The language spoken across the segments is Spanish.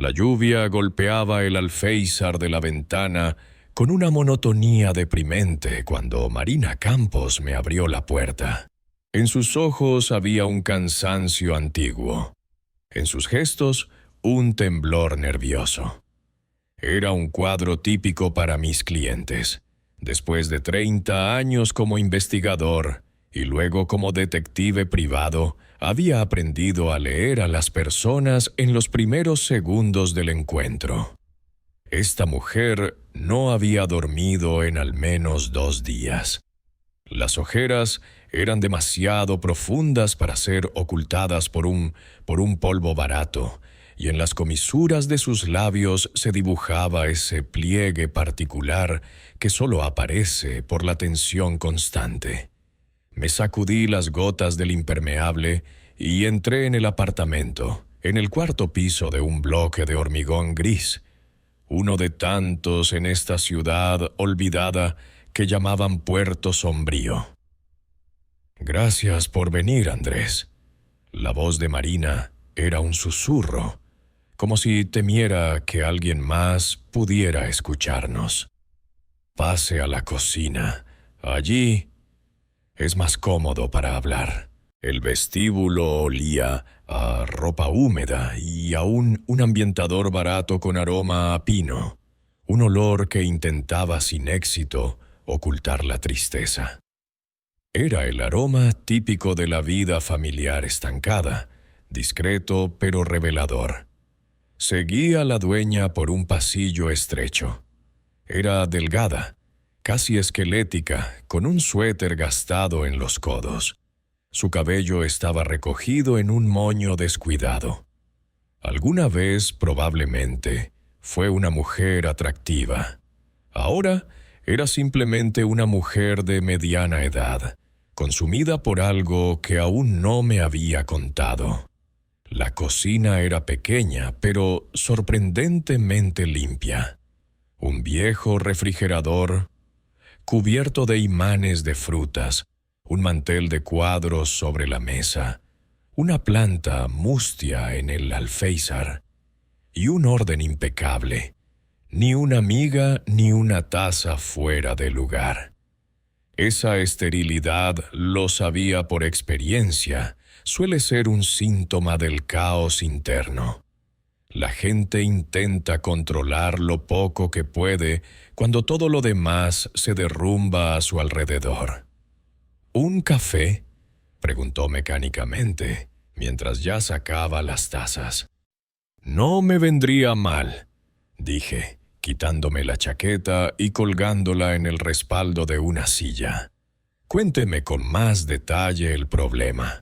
La lluvia golpeaba el alféizar de la ventana con una monotonía deprimente cuando Marina Campos me abrió la puerta. En sus ojos había un cansancio antiguo. En sus gestos, un temblor nervioso. Era un cuadro típico para mis clientes. Después de 30 años como investigador y luego como detective privado, había aprendido a leer a las personas en los primeros segundos del encuentro. Esta mujer no había dormido en al menos 2 días. Las ojeras eran demasiado profundas para ser ocultadas por un polvo barato, y en las comisuras de sus labios se dibujaba ese pliegue particular que solo aparece por la tensión constante. Me sacudí las gotas del impermeable y entré en el apartamento, en el cuarto piso de un bloque de hormigón gris, uno de tantos en esta ciudad olvidada que llamaban Puerto Sombrío. «Gracias por venir, Andrés». La voz de Marina era un susurro, como si temiera que alguien más pudiera escucharnos. «Pase a la cocina. Allí es más cómodo para hablar». El vestíbulo olía a ropa húmeda y a un ambientador barato con aroma a pino, un olor que intentaba sin éxito ocultar la tristeza. Era el aroma típico de la vida familiar estancada, discreto pero revelador. Seguí a la dueña por un pasillo estrecho. Era delgada, casi esquelética, con un suéter gastado en los codos. Su cabello estaba recogido en un moño descuidado. Alguna vez, probablemente, fue una mujer atractiva. Ahora era simplemente una mujer de mediana edad, consumida por algo que aún no me había contado. La cocina era pequeña, pero sorprendentemente limpia. Un viejo refrigerador, cubierto de imanes de frutas, un mantel de cuadros sobre la mesa, una planta mustia en el alféizar, y un orden impecable. Ni una miga ni una taza fuera de lugar. Esa esterilidad, lo sabía por experiencia, suele ser un síntoma del caos interno. La gente intenta controlar lo poco que puede cuando todo lo demás se derrumba a su alrededor. «¿Un café?», preguntó mecánicamente, mientras ya sacaba las tazas. «No me vendría mal», dije, quitándome la chaqueta y colgándola en el respaldo de una silla. «Cuénteme con más detalle el problema».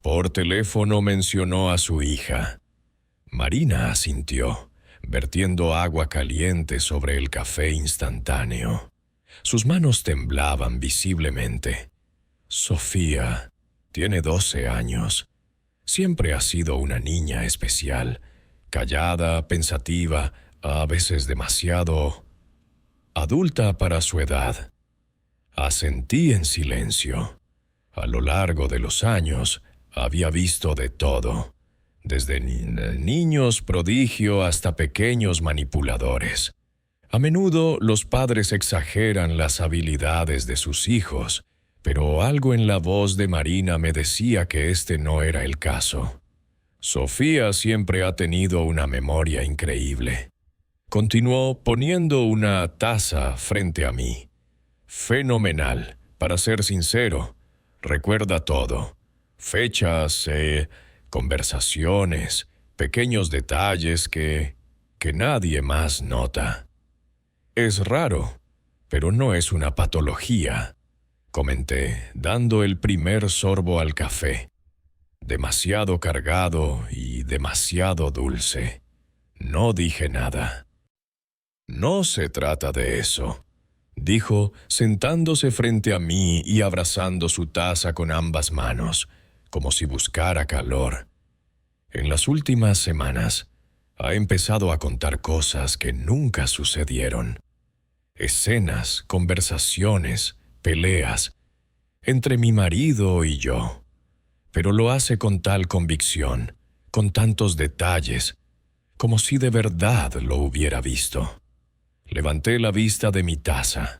Por teléfono mencionó a su hija. Marina asintió, vertiendo agua caliente sobre el café instantáneo. Sus manos temblaban visiblemente. «Sofía tiene 12 años. Siempre ha sido una niña especial, callada, pensativa, a veces demasiado adulta para su edad». Asentí en silencio. A lo largo de los años había visto de todo, desde niños prodigio hasta pequeños manipuladores. A menudo los padres exageran las habilidades de sus hijos, pero algo en la voz de Marina me decía que este no era el caso. «Sofía siempre ha tenido una memoria increíble», continuó poniendo una taza frente a mí. «Fenomenal, para ser sincero. Recuerda todo. Fechas, conversaciones, pequeños detalles que nadie más nota. Es raro, pero no es una patología», comenté, dando el primer sorbo al café. Demasiado cargado y demasiado dulce. No dije nada. «No se trata de eso», dijo, sentándose frente a mí y abrazando su taza con ambas manos, como si buscara calor. En las últimas semanas ha empezado a contar cosas que nunca sucedieron. Escenas, conversaciones, peleas, entre mi marido y yo. Pero lo hace con tal convicción, con tantos detalles, como si de verdad lo hubiera visto. Levanté la vista de mi taza.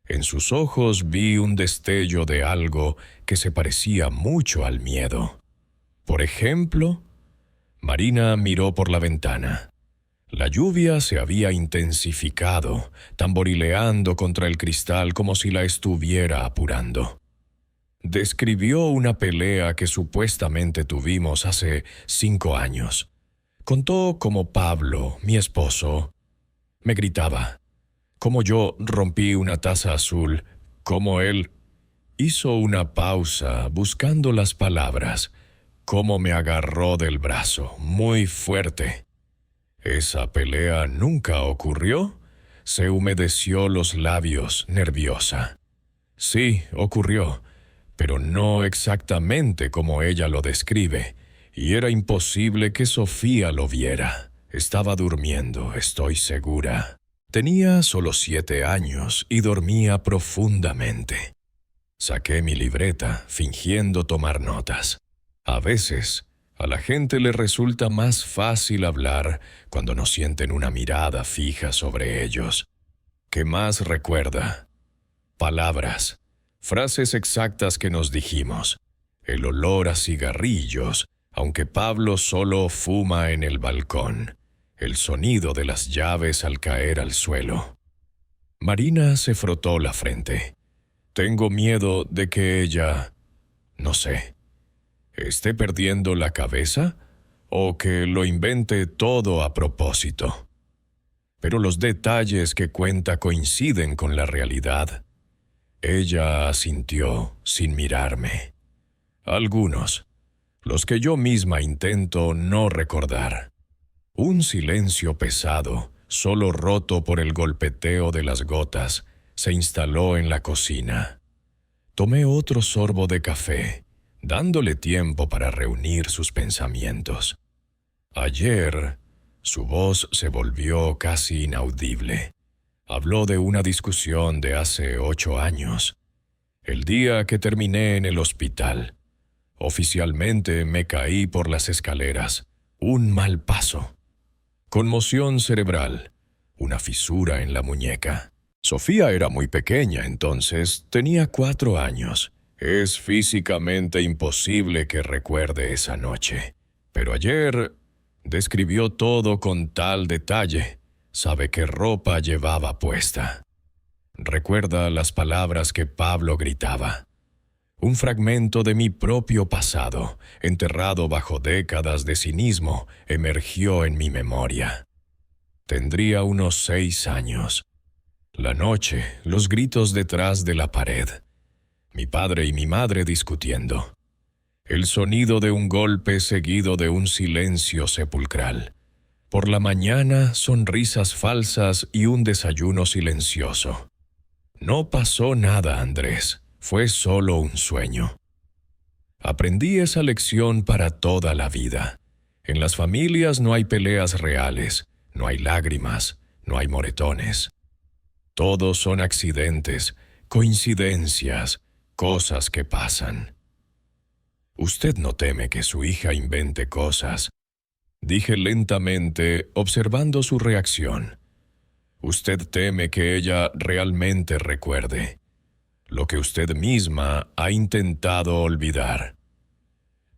En sus ojos vi un destello de algo que se parecía mucho al miedo. Por ejemplo, Marina miró por la ventana. La lluvia se había intensificado, tamborileando contra el cristal como si la estuviera apurando. Describió una pelea que supuestamente tuvimos hace 5 años. Contó cómo Pablo, mi esposo, me gritaba, cómo yo rompí una taza azul, cómo él hizo una pausa buscando las palabras, cómo me agarró del brazo, muy fuerte. ¿Esa pelea nunca ocurrió? Se humedeció los labios, nerviosa. Sí, ocurrió, pero no exactamente como ella lo describe, y era imposible que Sofía lo viera. Estaba durmiendo, estoy segura. Tenía solo 7 años y dormía profundamente. Saqué mi libreta, fingiendo tomar notas. A veces, a la gente le resulta más fácil hablar cuando no sienten una mirada fija sobre ellos. ¿Qué más recuerda? Palabras, frases exactas que nos dijimos. El olor a cigarrillos, aunque Pablo solo fuma en el balcón. El sonido de las llaves al caer al suelo. Marina se frotó la frente. Tengo miedo de que ella, no sé, esté perdiendo la cabeza o que lo invente todo a propósito. Pero los detalles que cuenta coinciden con la realidad. Ella asintió sin mirarme. Algunos, los que yo misma intento no recordar. Un silencio pesado, solo roto por el golpeteo de las gotas, se instaló en la cocina. Tomé otro sorbo de café, dándole tiempo para reunir sus pensamientos. Ayer, su voz se volvió casi inaudible. Habló de una discusión de hace 8 años. El día que terminé en el hospital. Oficialmente me caí por las escaleras. Un mal paso. Conmoción cerebral. Una fisura en la muñeca. Sofía era muy pequeña entonces, tenía 4 años. Es físicamente imposible que recuerde esa noche. Pero ayer describió todo con tal detalle. Sabe qué ropa llevaba puesta. Recuerda las palabras que Pablo gritaba. Un fragmento de mi propio pasado, enterrado bajo décadas de cinismo, emergió en mi memoria. Tendría unos 6 años. La noche, los gritos detrás de la pared. Mi padre y mi madre discutiendo. El sonido de un golpe seguido de un silencio sepulcral. Por la mañana, sonrisas falsas y un desayuno silencioso. No pasó nada, Andrés. Fue solo un sueño. Aprendí esa lección para toda la vida. En las familias no hay peleas reales, no hay lágrimas, no hay moretones. Todos son accidentes, coincidencias, cosas que pasan. Usted no teme que su hija invente cosas, dije lentamente, observando su reacción. Usted teme que ella realmente recuerde lo que usted misma ha intentado olvidar.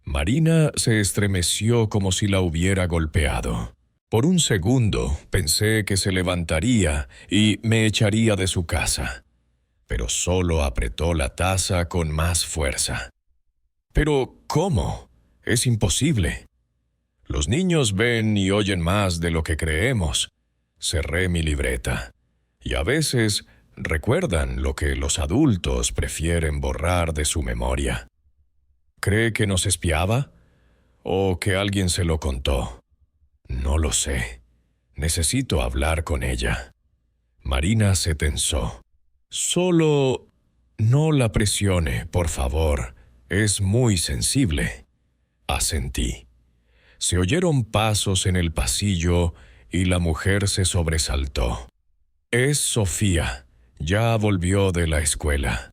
Marina se estremeció como si la hubiera golpeado. Por un segundo pensé que se levantaría y me echaría de su casa, pero solo apretó la taza con más fuerza. «¿Pero cómo? Es imposible. Los niños ven y oyen más de lo que creemos». Cerré mi libreta. Y a veces recuerdan lo que los adultos prefieren borrar de su memoria. ¿Cree que nos espiaba? ¿O que alguien se lo contó? No lo sé. Necesito hablar con ella. Marina se tensó. Solo no la presione, por favor. Es muy sensible. Asentí. Se oyeron pasos en el pasillo y la mujer se sobresaltó. «Es Sofía. Ya volvió de la escuela»,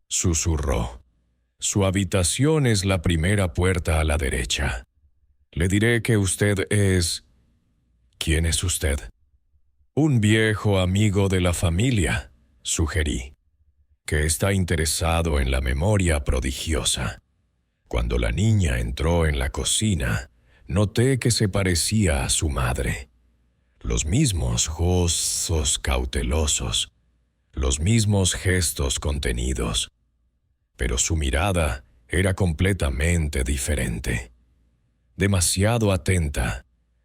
susurró. «Su habitación es la primera puerta a la derecha. Le diré que usted es...» ¿Quién es usted? Un viejo amigo de la familia, sugerí, que está interesado en la memoria prodigiosa. Cuando la niña entró en la cocina, noté que se parecía a su madre. Los mismos gozos cautelosos, los mismos gestos contenidos. Pero su mirada era completamente diferente. Demasiado atenta,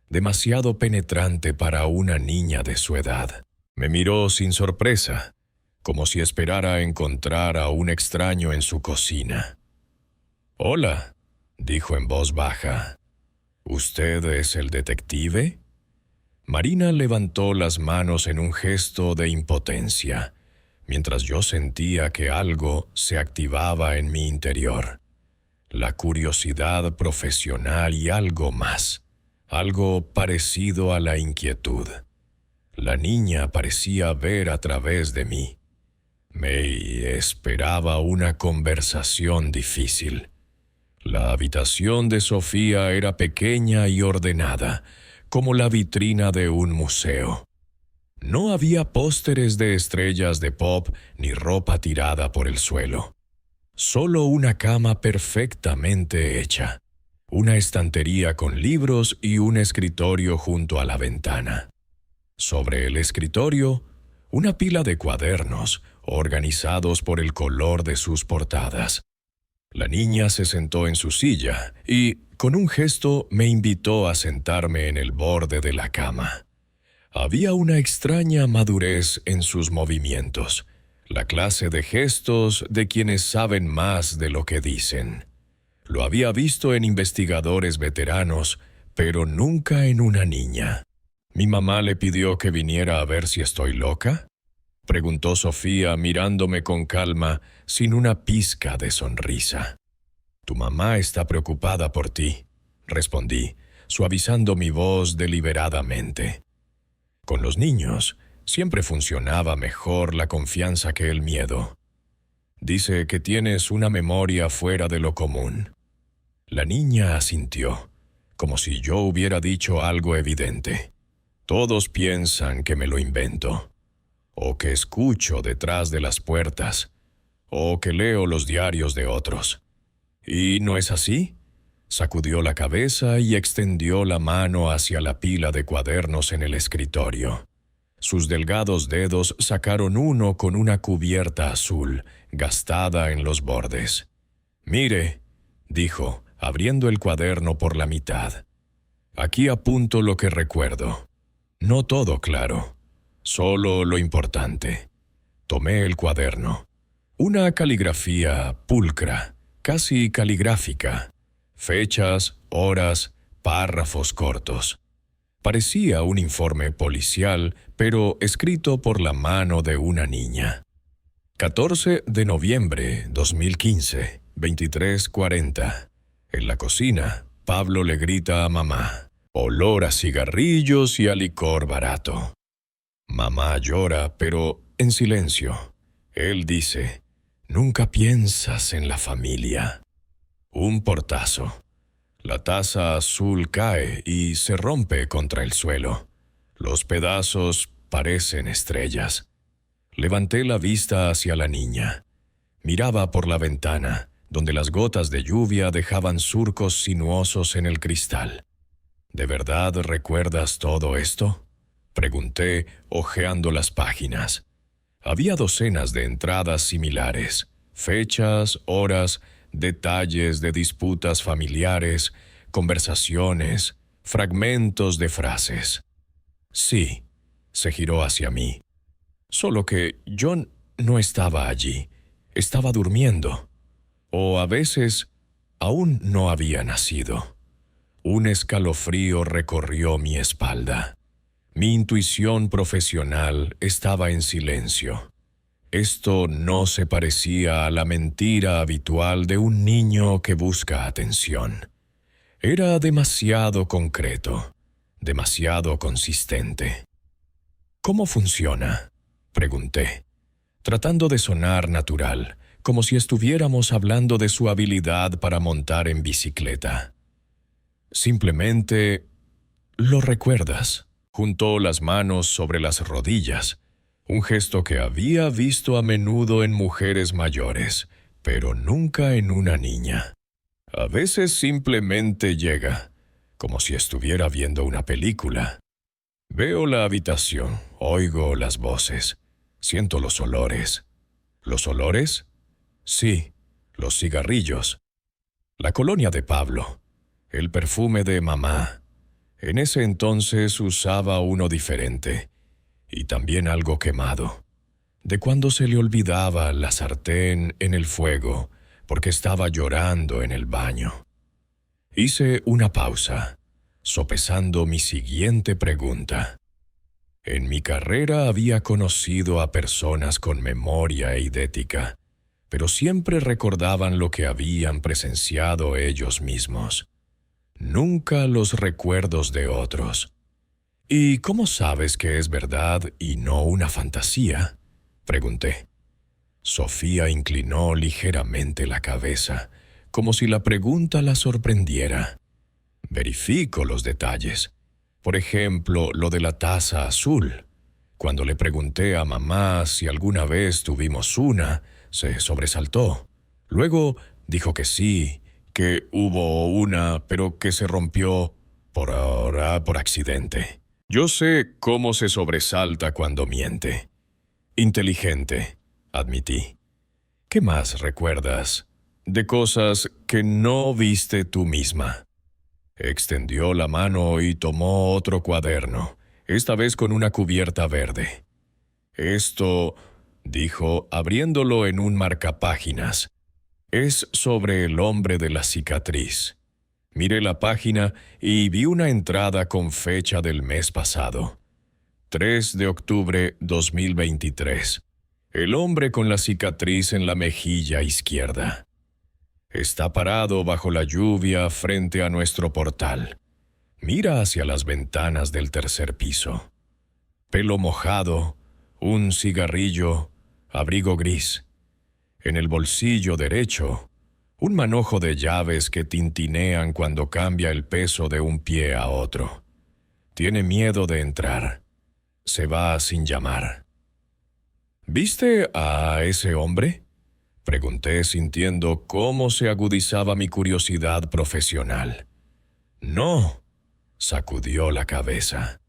demasiado penetrante para una niña de su edad. Me miró sin sorpresa, como si esperara encontrar a un extraño en su cocina. «Hola», dijo en voz baja. «¿Usted es el detective?» Marina levantó las manos en un gesto de impotencia, mientras yo sentía que algo se activaba en mi interior. La curiosidad profesional y algo más, algo parecido a la inquietud. La niña parecía ver a través de mí. Me esperaba una conversación difícil. La habitación de Sofía era pequeña y ordenada, como la vitrina de un museo. No había pósteres de estrellas de pop ni ropa tirada por el suelo. Solo una cama perfectamente hecha, una estantería con libros y un escritorio junto a la ventana. Sobre el escritorio, una pila de cuadernos organizados por el color de sus portadas. La niña se sentó en su silla y, con un gesto, me invitó a sentarme en el borde de la cama. Había una extraña madurez en sus movimientos, la clase de gestos de quienes saben más de lo que dicen. Lo había visto en investigadores veteranos, pero nunca en una niña. ¿Mi mamá le pidió que viniera a ver si estoy loca?, preguntó Sofía mirándome con calma, sin una pizca de sonrisa. «Tu mamá está preocupada por ti», respondí, suavizando mi voz deliberadamente. Con los niños siempre funcionaba mejor la confianza que el miedo. «Dice que tienes una memoria fuera de lo común». La niña asintió, como si yo hubiera dicho algo evidente. «Todos piensan que me lo invento, o que escucho detrás de las puertas, o que leo los diarios de otros. ¿Y no es así?». Sacudió la cabeza y extendió la mano hacia la pila de cuadernos en el escritorio. Sus delgados dedos sacaron uno con una cubierta azul, gastada en los bordes. «Mire», dijo, abriendo el cuaderno por la mitad. «Aquí apunto lo que recuerdo. No todo claro, solo lo importante». Tomé el cuaderno. Una caligrafía pulcra, casi caligráfica. Fechas, horas, párrafos cortos. Parecía un informe policial, pero escrito por la mano de una niña. 14 de noviembre 2015, 23:40. En la cocina, Pablo le grita a mamá. Olor a cigarrillos y a licor barato. Mamá llora, pero en silencio. Él dice, «Nunca piensas en la familia». Un portazo. La taza azul cae y se rompe contra el suelo. Los pedazos parecen estrellas. Levanté la vista hacia la niña. Miraba por la ventana, donde las gotas de lluvia dejaban surcos sinuosos en el cristal. «¿De verdad recuerdas todo esto?», pregunté, hojeando las páginas. Había docenas de entradas similares, fechas, horas, detalles de disputas familiares, conversaciones, fragmentos de frases. «Sí», se giró hacia mí. «Solo que yo no estaba allí. Estaba durmiendo. O a veces aún no había nacido». Un escalofrío recorrió mi espalda. Mi intuición profesional estaba en silencio. Esto no se parecía a la mentira habitual de un niño que busca atención. Era demasiado concreto, demasiado consistente. «¿Cómo funciona?», pregunté, tratando de sonar natural, como si estuviéramos hablando de su habilidad para montar en bicicleta. «Simplemente lo recuerdas», Juntó las manos sobre las rodillas, un gesto que había visto a menudo en mujeres mayores, pero nunca en una niña. A veces simplemente llega, como si estuviera viendo una película. Veo la habitación, oigo las voces, siento los olores. ¿Los olores? Sí, los cigarrillos. La colonia de Pablo, el perfume de mamá. En ese entonces usaba uno diferente, y también algo quemado, de cuando se le olvidaba la sartén en el fuego porque estaba llorando en el baño. Hice una pausa, sopesando mi siguiente pregunta. En mi carrera había conocido a personas con memoria eidética, pero siempre recordaban lo que habían presenciado ellos mismos, nunca los recuerdos de otros. ¿Y cómo sabes que es verdad y no una fantasía?, pregunté. Sofía inclinó ligeramente la cabeza, como si la pregunta la sorprendiera. Verifico los detalles. Por ejemplo, lo de la taza azul. Cuando le pregunté a mamá si alguna vez tuvimos una, se sobresaltó. Luego dijo que sí, que hubo una, pero que se rompió por accidente. Yo sé cómo se sobresalta cuando miente. Inteligente, admití. ¿Qué más recuerdas de cosas que no viste tú misma? Extendió la mano y tomó otro cuaderno, esta vez con una cubierta verde. Esto, dijo, abriéndolo en un marcapáginas, es sobre el hombre de la cicatriz. Miré la página y vi una entrada con fecha del mes pasado. 3 de octubre 2023. El hombre con la cicatriz en la mejilla izquierda. Está parado bajo la lluvia frente a nuestro portal. Mira hacia las ventanas del tercer piso. Pelo mojado, un cigarrillo, abrigo gris. En el bolsillo derecho, un manojo de llaves que tintinean cuando cambia el peso de un pie a otro. Tiene miedo de entrar. Se va sin llamar. ¿Viste a ese hombre?, pregunté sintiendo cómo se agudizaba mi curiosidad profesional. No, sacudió la cabeza.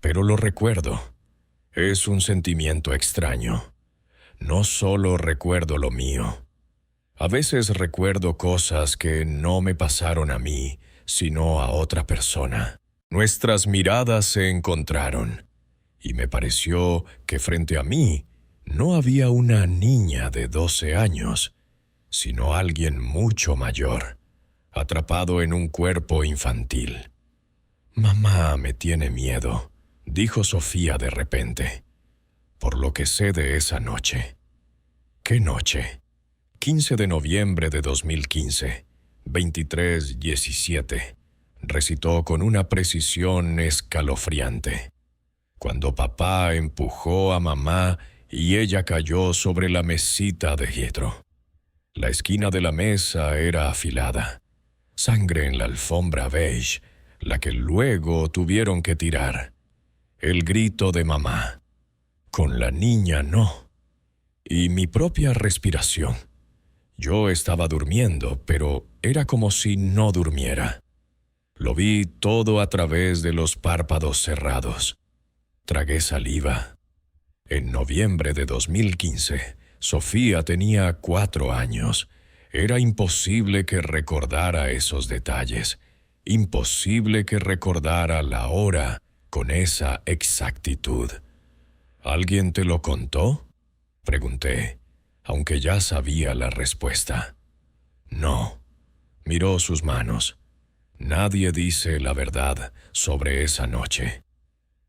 Pero lo recuerdo. Es un sentimiento extraño. No solo recuerdo lo mío. A veces recuerdo cosas que no me pasaron a mí, sino a otra persona. Nuestras miradas se encontraron, y me pareció que frente a mí no había una niña de 12 años, sino alguien mucho mayor, atrapado en un cuerpo infantil. «Mamá me tiene miedo», dijo Sofía de repente, «por lo que sé de esa noche». «¿Qué noche?» 15 de noviembre de 2015, 23:17, recitó con una precisión escalofriante. Cuando papá empujó a mamá y ella cayó sobre la mesita de hierro. La esquina de la mesa era afilada. Sangre en la alfombra beige, la que luego tuvieron que tirar. El grito de mamá. Con la niña no. Y mi propia respiración. Yo estaba durmiendo, pero era como si no durmiera. Lo vi todo a través de los párpados cerrados. Tragué saliva. En noviembre de 2015, Sofía tenía 4 años. Era imposible que recordara esos detalles. Imposible que recordara la hora con esa exactitud. ¿Alguien te lo contó?, pregunté, aunque ya sabía la respuesta. No. Miró sus manos. Nadie dice la verdad sobre esa noche.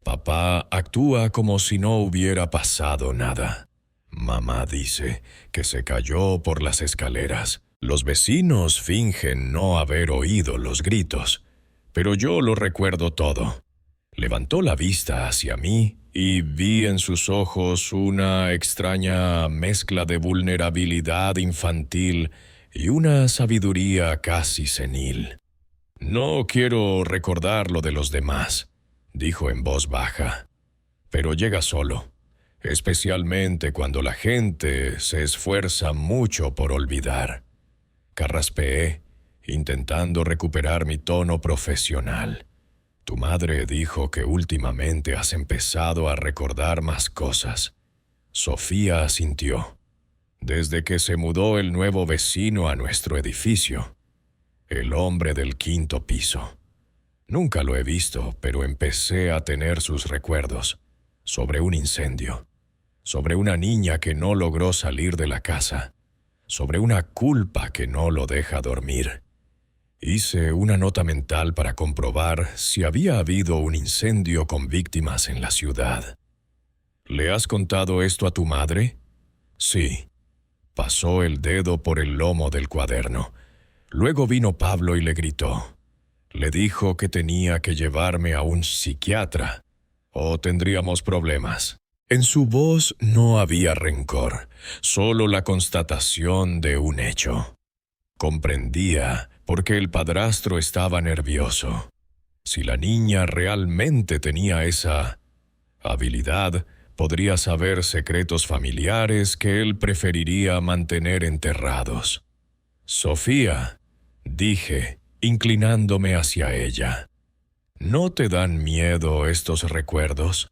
Papá actúa como si no hubiera pasado nada. Mamá dice que se cayó por las escaleras. Los vecinos fingen no haber oído los gritos, pero yo lo recuerdo todo. Levantó la vista hacia mí y vi en sus ojos una extraña mezcla de vulnerabilidad infantil y una sabiduría casi senil. No quiero recordar lo de los demás, dijo en voz baja, pero llega solo, especialmente cuando la gente se esfuerza mucho por olvidar. Carraspeé, intentando recuperar mi tono profesional. Tu madre dijo que últimamente has empezado a recordar más cosas. Sofía asintió. Desde que se mudó el nuevo vecino a nuestro edificio, el hombre del quinto piso. Nunca lo he visto, pero empecé a tener sus recuerdos sobre un incendio, sobre una niña que no logró salir de la casa, sobre una culpa que no lo deja dormir. Hice una nota mental para comprobar si había habido un incendio con víctimas en la ciudad. ¿Le has contado esto a tu madre? Sí. Pasó el dedo por el lomo del cuaderno. Luego vino Pablo y le gritó. Le dijo que tenía que llevarme a un psiquiatra, o tendríamos problemas. En su voz no había rencor, solo la constatación de un hecho. Comprendía porque el padrastro estaba nervioso. Si la niña realmente tenía esa habilidad, podría saber secretos familiares que él preferiría mantener enterrados. Sofía, dije, inclinándome hacia ella, ¿no te dan miedo estos recuerdos?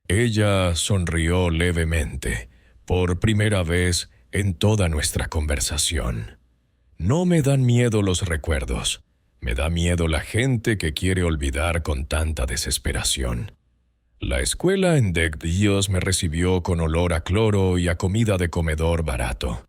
Ella sonrió levemente, por primera vez en toda nuestra conversación. No me dan miedo los recuerdos, me da miedo la gente que quiere olvidar con tanta desesperación. La escuela en Dios me recibió con olor a cloro y a comida de comedor barato.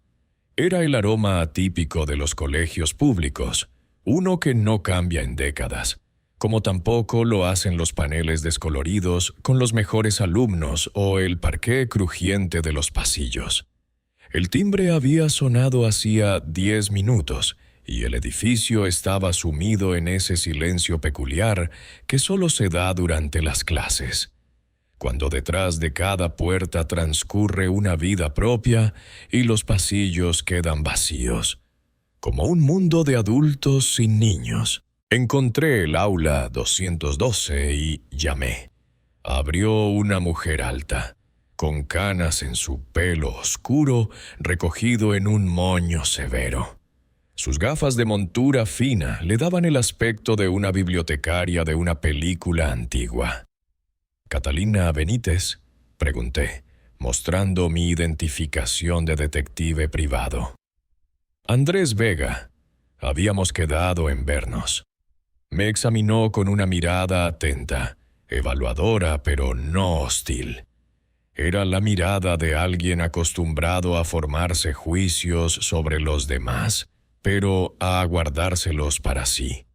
Era el aroma atípico de los colegios públicos, uno que no cambia en décadas, como tampoco lo hacen los paneles descoloridos con los mejores alumnos o el parqué crujiente de los pasillos. El timbre había sonado hacía 10 minutos y el edificio estaba sumido en ese silencio peculiar que solo se da durante las clases, cuando detrás de cada puerta transcurre una vida propia y los pasillos quedan vacíos, como un mundo de adultos sin niños. Encontré el aula 212 y llamé. Abrió una mujer alta, con canas en su pelo oscuro recogido en un moño severo. Sus gafas de montura fina le daban el aspecto de una bibliotecaria de una película antigua. «¿Catalina Benítez?», pregunté, mostrando mi identificación de detective privado. «Andrés Vega. Habíamos quedado en vernos». Me examinó con una mirada atenta, evaluadora pero no hostil. Era la mirada de alguien acostumbrado a formarse juicios sobre los demás, pero a guardárselos para sí.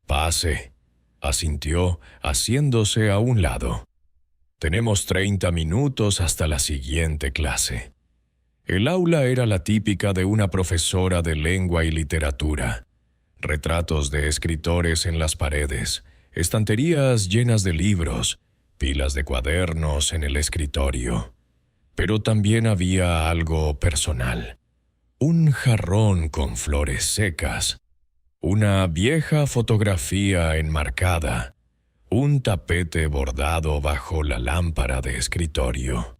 «Pase», asintió, haciéndose a un lado. «Tenemos 30 minutos hasta la siguiente clase». El aula era la típica de una profesora de lengua y literatura. Retratos de escritores en las paredes, estanterías llenas de libros, pilas de cuadernos en el escritorio. Pero también había algo personal. Un jarrón con flores secas, una vieja fotografía enmarcada, un tapete bordado bajo la lámpara de escritorio.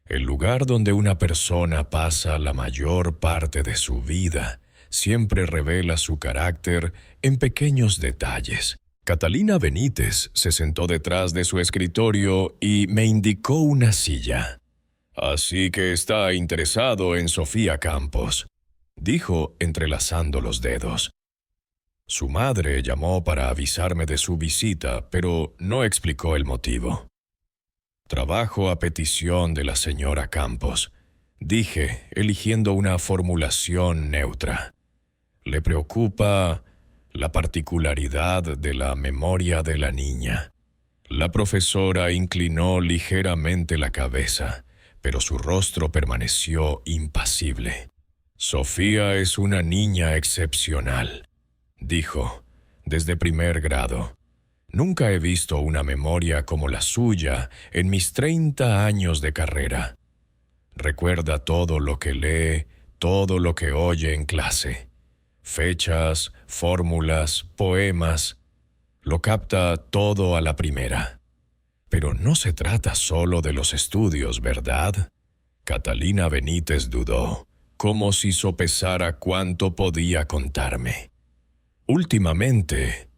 El lugar donde una persona pasa la mayor parte de su vida siempre revela su carácter en pequeños detalles. Catalina Benítez se sentó detrás de su escritorio y me indicó una silla. «Así que está interesado en Sofía Campos», dijo entrelazando los dedos. Su madre llamó para avisarme de su visita, pero no explicó el motivo. «Trabajo a petición de la señora Campos», dije, eligiendo una formulación neutra. «Le preocupa la particularidad de la memoria de la niña». La profesora inclinó ligeramente la cabeza, pero su rostro permaneció impasible. «Sofía es una niña excepcional», dijo, «desde primer grado. Nunca he visto una memoria como la suya en mis 30 años de carrera. Recuerda todo lo que lee, todo lo que oye en clase. Fechas, fórmulas, poemas. Lo capta todo a la primera. Pero no se trata solo de los estudios, ¿verdad? Catalina Benítez dudó, como si sopesara cuánto podía contarme. Últimamente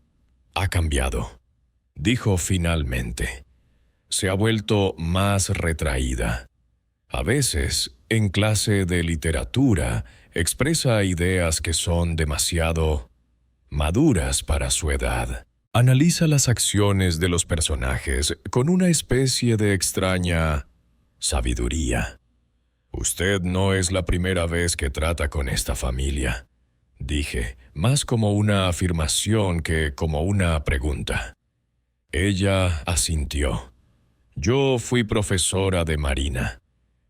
ha cambiado, dijo finalmente. Se ha vuelto más retraída. A veces, en clase de literatura, expresa ideas que son demasiado maduras para su edad. Analiza las acciones de los personajes con una especie de extraña sabiduría. Usted no es la primera vez que trata con esta familia, dije, más como una afirmación que como una pregunta. Ella asintió. Yo fui profesora de Marina.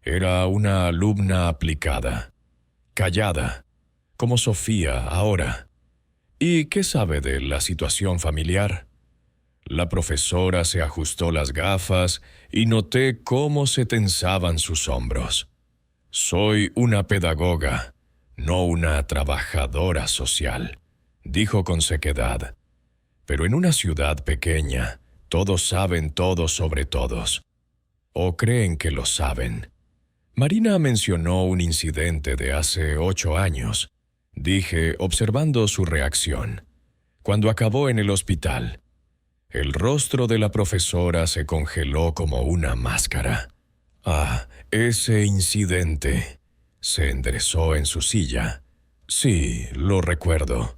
Era una alumna aplicada, callada, como Sofía ahora. ¿Y qué sabe de la situación familiar? La profesora se ajustó las gafas y noté cómo se tensaban sus hombros. Soy una pedagoga, no una trabajadora social, dijo con sequedad. Pero en una ciudad pequeña, todos saben todo sobre todos. O creen que lo saben. Marina mencionó un incidente de hace 8 años, dije, observando su reacción. Cuando acabó en el hospital, el rostro de la profesora se congeló como una máscara. Ah, ese incidente. Se enderezó en su silla. Sí, lo recuerdo.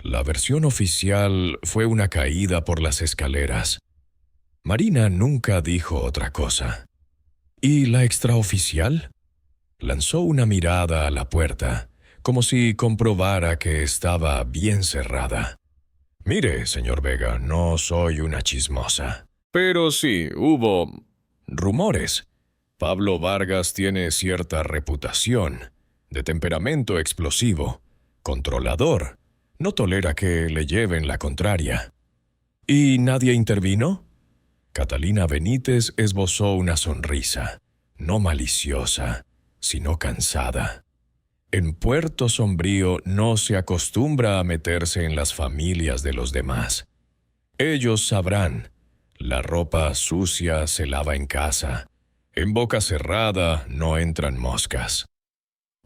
La versión oficial fue una caída por las escaleras. Marina nunca dijo otra cosa. ¿Y la extraoficial? Lanzó una mirada a la puerta, como si comprobara que estaba bien cerrada. Mire, señor Vega, no soy una chismosa. Pero sí, hubo rumores. Pablo Vargas tiene cierta reputación, de temperamento explosivo, controlador. No tolera que le lleven la contraria. ¿Y nadie intervino? Catalina Benítez esbozó una sonrisa, no maliciosa, sino cansada. En Puerto Sombrío no se acostumbra a meterse en las familias de los demás. Ellos sabrán. La ropa sucia se lava en casa. En boca cerrada no entran moscas.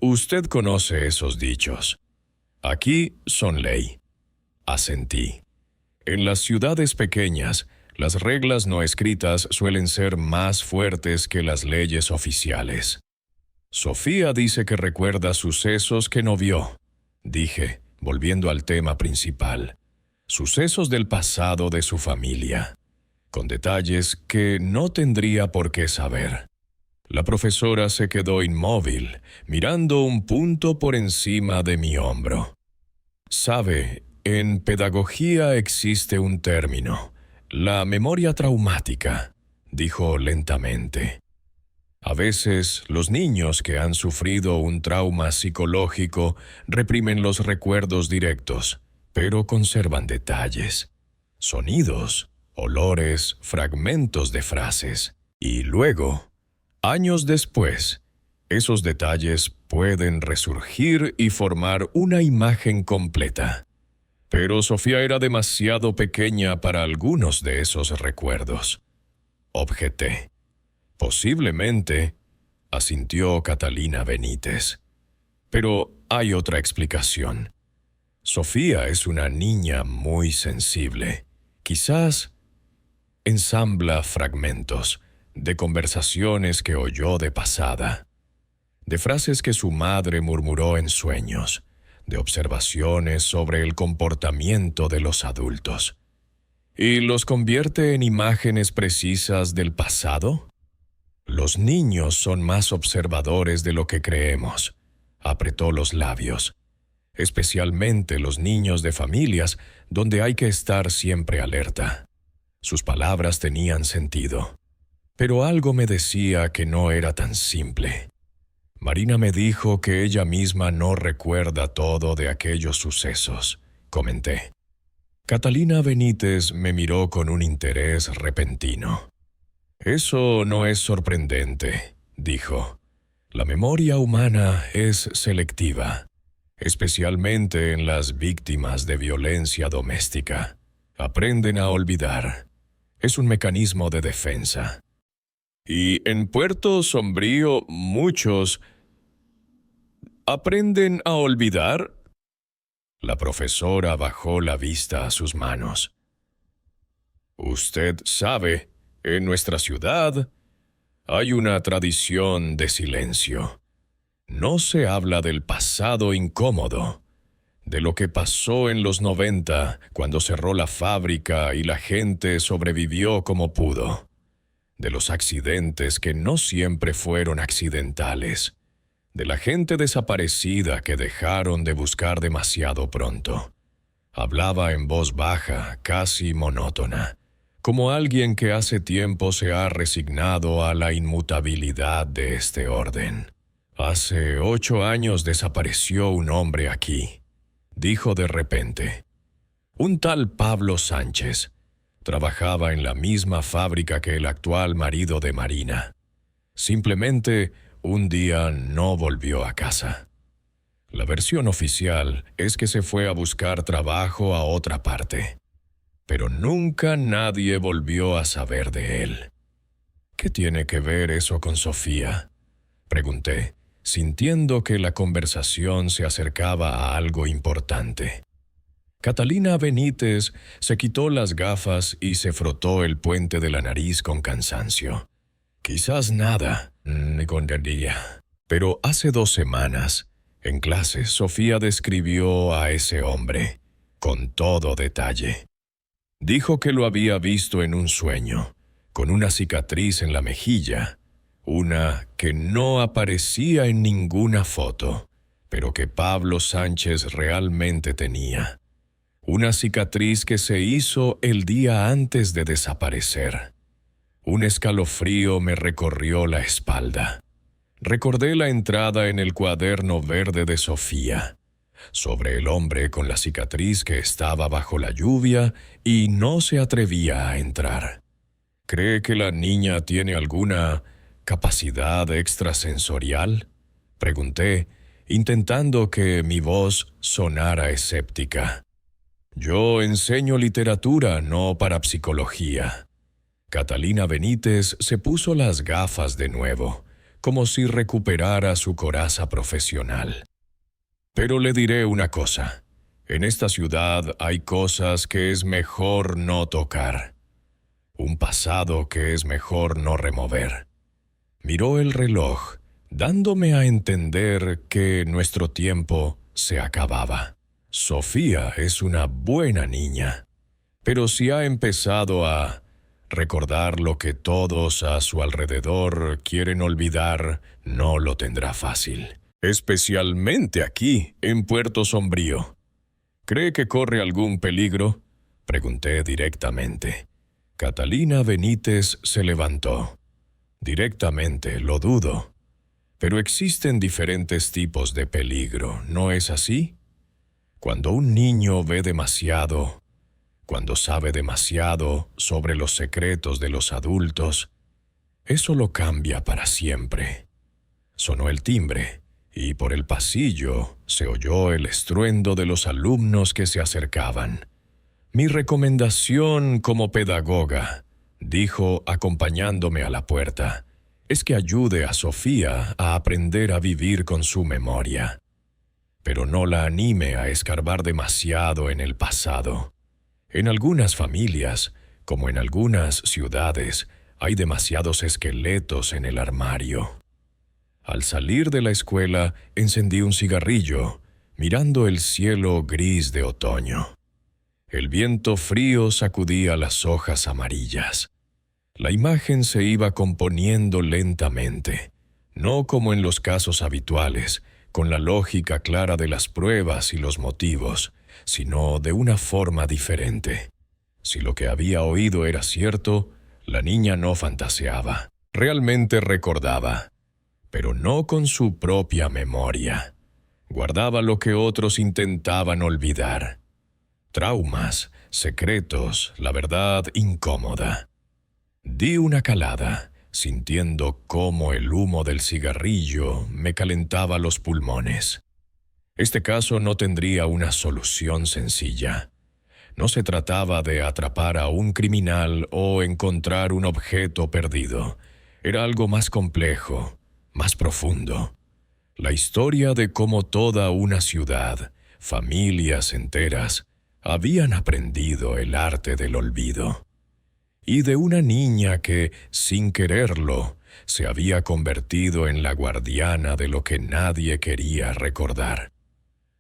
Usted conoce esos dichos. Aquí son ley. Asentí. En las ciudades pequeñas, las reglas no escritas suelen ser más fuertes que las leyes oficiales. Sofía dice que recuerda sucesos que no vio, dije, volviendo al tema principal. Sucesos del pasado de su familia, con detalles que no tendría por qué saber. La profesora se quedó inmóvil, mirando un punto por encima de mi hombro. Sabe, en pedagogía existe un término, la memoria traumática, dijo lentamente. A veces, los niños que han sufrido un trauma psicológico reprimen los recuerdos directos, pero conservan detalles, sonidos, olores, fragmentos de frases. Y luego, años después, esos detalles pueden resurgir y formar una imagen completa. Pero Sofía era demasiado pequeña para algunos de esos recuerdos. Objeté. Posiblemente, asintió Catalina Benítez. Pero hay otra explicación. Sofía es una niña muy sensible. Quizás ensambla fragmentos de conversaciones que oyó de pasada, de frases que su madre murmuró en sueños, de observaciones sobre el comportamiento de los adultos. ¿Y los convierte en imágenes precisas del pasado? Los niños son más observadores de lo que creemos. Apretó los labios. Especialmente los niños de familias donde hay que estar siempre alerta. Sus palabras tenían sentido. Pero algo me decía que no era tan simple. Marina me dijo que ella misma no recuerda todo de aquellos sucesos, comenté. Catalina Benítez me miró con un interés repentino. Eso no es sorprendente, dijo. La memoria humana es selectiva, especialmente en las víctimas de violencia doméstica. Aprenden a olvidar. Es un mecanismo de defensa. Y en Puerto Sombrío muchos aprenden a olvidar. La profesora bajó la vista a sus manos. Usted sabe, en nuestra ciudad hay una tradición de silencio. No se habla del pasado incómodo, de lo que pasó en los 90 cuando cerró la fábrica y la gente sobrevivió como pudo, de los accidentes que no siempre fueron accidentales, de la gente desaparecida que dejaron de buscar demasiado pronto. Hablaba en voz baja, casi monótona, como alguien que hace tiempo se ha resignado a la inmutabilidad de este orden. Hace 8 años desapareció un hombre aquí, dijo de repente. Un tal Pablo Sánchez. Trabajaba en la misma fábrica que el actual marido de Marina. Simplemente, un día no volvió a casa. La versión oficial es que se fue a buscar trabajo a otra parte. Pero nunca nadie volvió a saber de él. ¿Qué tiene que ver eso con Sofía?, pregunté, sintiendo que la conversación se acercaba a algo importante. Catalina Benítez se quitó las gafas y se frotó el puente de la nariz con cansancio. Quizás nada, me contaría. Pero hace 2 semanas, en clase, Sofía describió a ese hombre, con todo detalle. Dijo que lo había visto en un sueño, con una cicatriz en la mejilla, una que no aparecía en ninguna foto, pero que Pablo Sánchez realmente tenía. Una cicatriz que se hizo el día antes de desaparecer. Un escalofrío me recorrió la espalda. Recordé la entrada en el cuaderno verde de Sofía, sobre el hombre con la cicatriz que estaba bajo la lluvia y no se atrevía a entrar. ¿Cree que la niña tiene alguna capacidad extrasensorial?, pregunté, intentando que mi voz sonara escéptica. Yo enseño literatura, no parapsicología. Catalina Benítez se puso las gafas de nuevo, como si recuperara su coraza profesional. Pero le diré una cosa. En esta ciudad hay cosas que es mejor no tocar. Un pasado que es mejor no remover. Miró el reloj, dándome a entender que nuestro tiempo se acababa. Sofía es una buena niña, pero si ha empezado a recordar lo que todos a su alrededor quieren olvidar, no lo tendrá fácil. Especialmente aquí, en Puerto Sombrío. ¿Cree que corre algún peligro?, pregunté directamente. Catalina Benítez se levantó. Directamente, lo dudo. Pero existen diferentes tipos de peligro, ¿no es así? Cuando un niño ve demasiado, cuando sabe demasiado sobre los secretos de los adultos, eso lo cambia para siempre. Sonó el timbre, y por el pasillo se oyó el estruendo de los alumnos que se acercaban. Mi recomendación como pedagoga, dijo acompañándome a la puerta, es que ayude a Sofía a aprender a vivir con su memoria. Pero no la anime a escarbar demasiado en el pasado. En algunas familias, como en algunas ciudades, hay demasiados esqueletos en el armario. Al salir de la escuela, encendí un cigarrillo, mirando el cielo gris de otoño. El viento frío sacudía las hojas amarillas. La imagen se iba componiendo lentamente, no como en los casos habituales, con la lógica clara de las pruebas y los motivos, sino de una forma diferente. Si lo que había oído era cierto, la niña no fantaseaba, realmente recordaba, pero no con su propia memoria. Guardaba lo que otros intentaban olvidar. Traumas, secretos, la verdad incómoda. Di una calada, sintiendo cómo el humo del cigarrillo me calentaba los pulmones. Este caso no tendría una solución sencilla. No se trataba de atrapar a un criminal o encontrar un objeto perdido. Era algo más complejo, más profundo. La historia de cómo toda una ciudad, familias enteras, habían aprendido el arte del olvido. Y de una niña que, sin quererlo, se había convertido en la guardiana de lo que nadie quería recordar.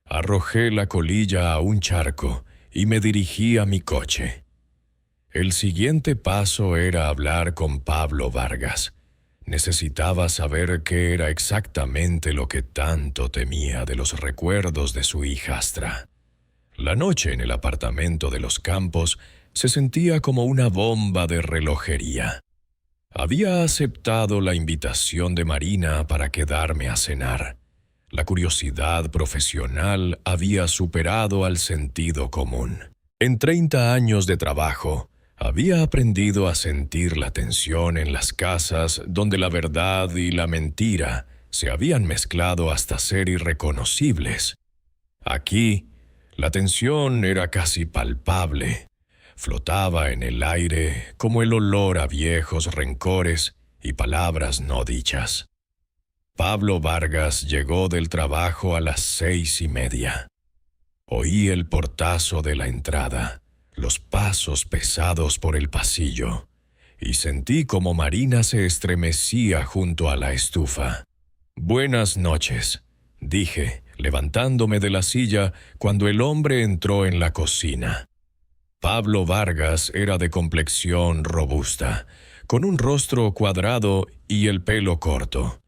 Arrojé la colilla a un charco y me dirigí a mi coche. El siguiente paso era hablar con Pablo Vargas. Necesitaba saber qué era exactamente lo que tanto temía de los recuerdos de su hijastra. La noche en el apartamento de los Campos se sentía como una bomba de relojería. Había aceptado la invitación de Marina para quedarme a cenar. La curiosidad profesional había superado al sentido común. En 30 años de trabajo, había aprendido a sentir la tensión en las casas donde la verdad y la mentira se habían mezclado hasta ser irreconocibles. Aquí, la tensión era casi palpable. Flotaba en el aire como el olor a viejos rencores y palabras no dichas. Pablo Vargas llegó del trabajo a las 6:30. Oí el portazo de la entrada, los pasos pesados por el pasillo, y sentí como Marina se estremecía junto a la estufa. «Buenas noches», dije, levantándome de la silla cuando el hombre entró en la cocina. Pablo Vargas era de complexión robusta, con un rostro cuadrado y el pelo corto.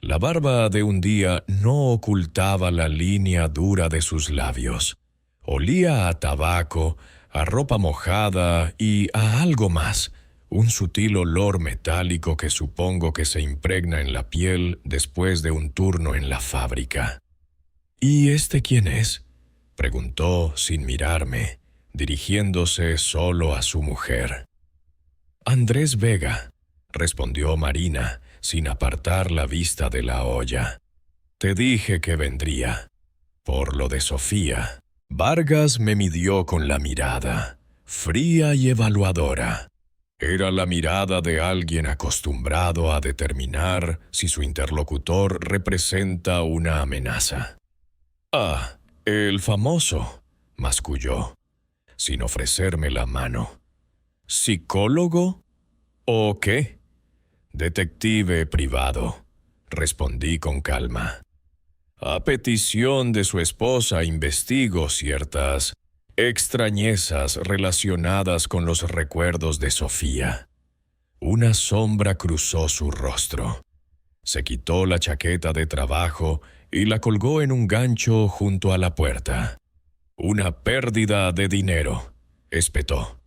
La barba de un día no ocultaba la línea dura de sus labios. Olía a tabaco, a ropa mojada y a algo más, un sutil olor metálico que supongo que se impregna en la piel después de un turno en la fábrica. «¿Y este quién es?», preguntó sin mirarme, dirigiéndose solo a su mujer. «Andrés Vega», respondió Marina, sin apartar la vista de la olla. «Te dije que vendría. Por lo de Sofía». Vargas me midió con la mirada, fría y evaluadora. Era la mirada de alguien acostumbrado a determinar si su interlocutor representa una amenaza. «Ah, el famoso», masculló, sin ofrecerme la mano. «¿Psicólogo? ¿O qué?» «Detective privado», respondí con calma. A petición de su esposa investigo ciertas extrañezas relacionadas con los recuerdos de Sofía. Una sombra cruzó su rostro. Se quitó la chaqueta de trabajo y la colgó en un gancho junto a la puerta. «Una pérdida de dinero», espetó.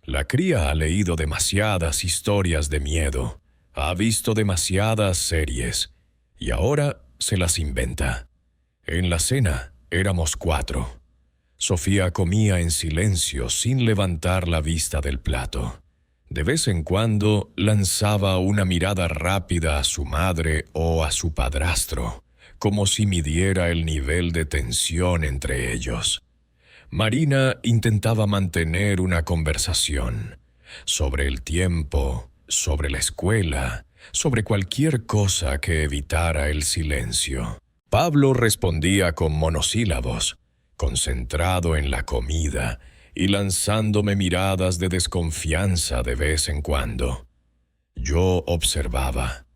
«La cría ha leído demasiadas historias de miedo, ha visto demasiadas series, y ahora se las inventa. En la cena éramos 4. Sofía comía en silencio sin levantar la vista del plato. De vez en cuando lanzaba una mirada rápida a su madre o a su padrastro, como si midiera el nivel de tensión entre ellos. Marina intentaba mantener una conversación sobre el tiempo, sobre la escuela, sobre cualquier cosa que evitara el silencio. Pablo respondía con monosílabos, concentrado en la comida y lanzándome miradas de desconfianza de vez en cuando. Yo observaba.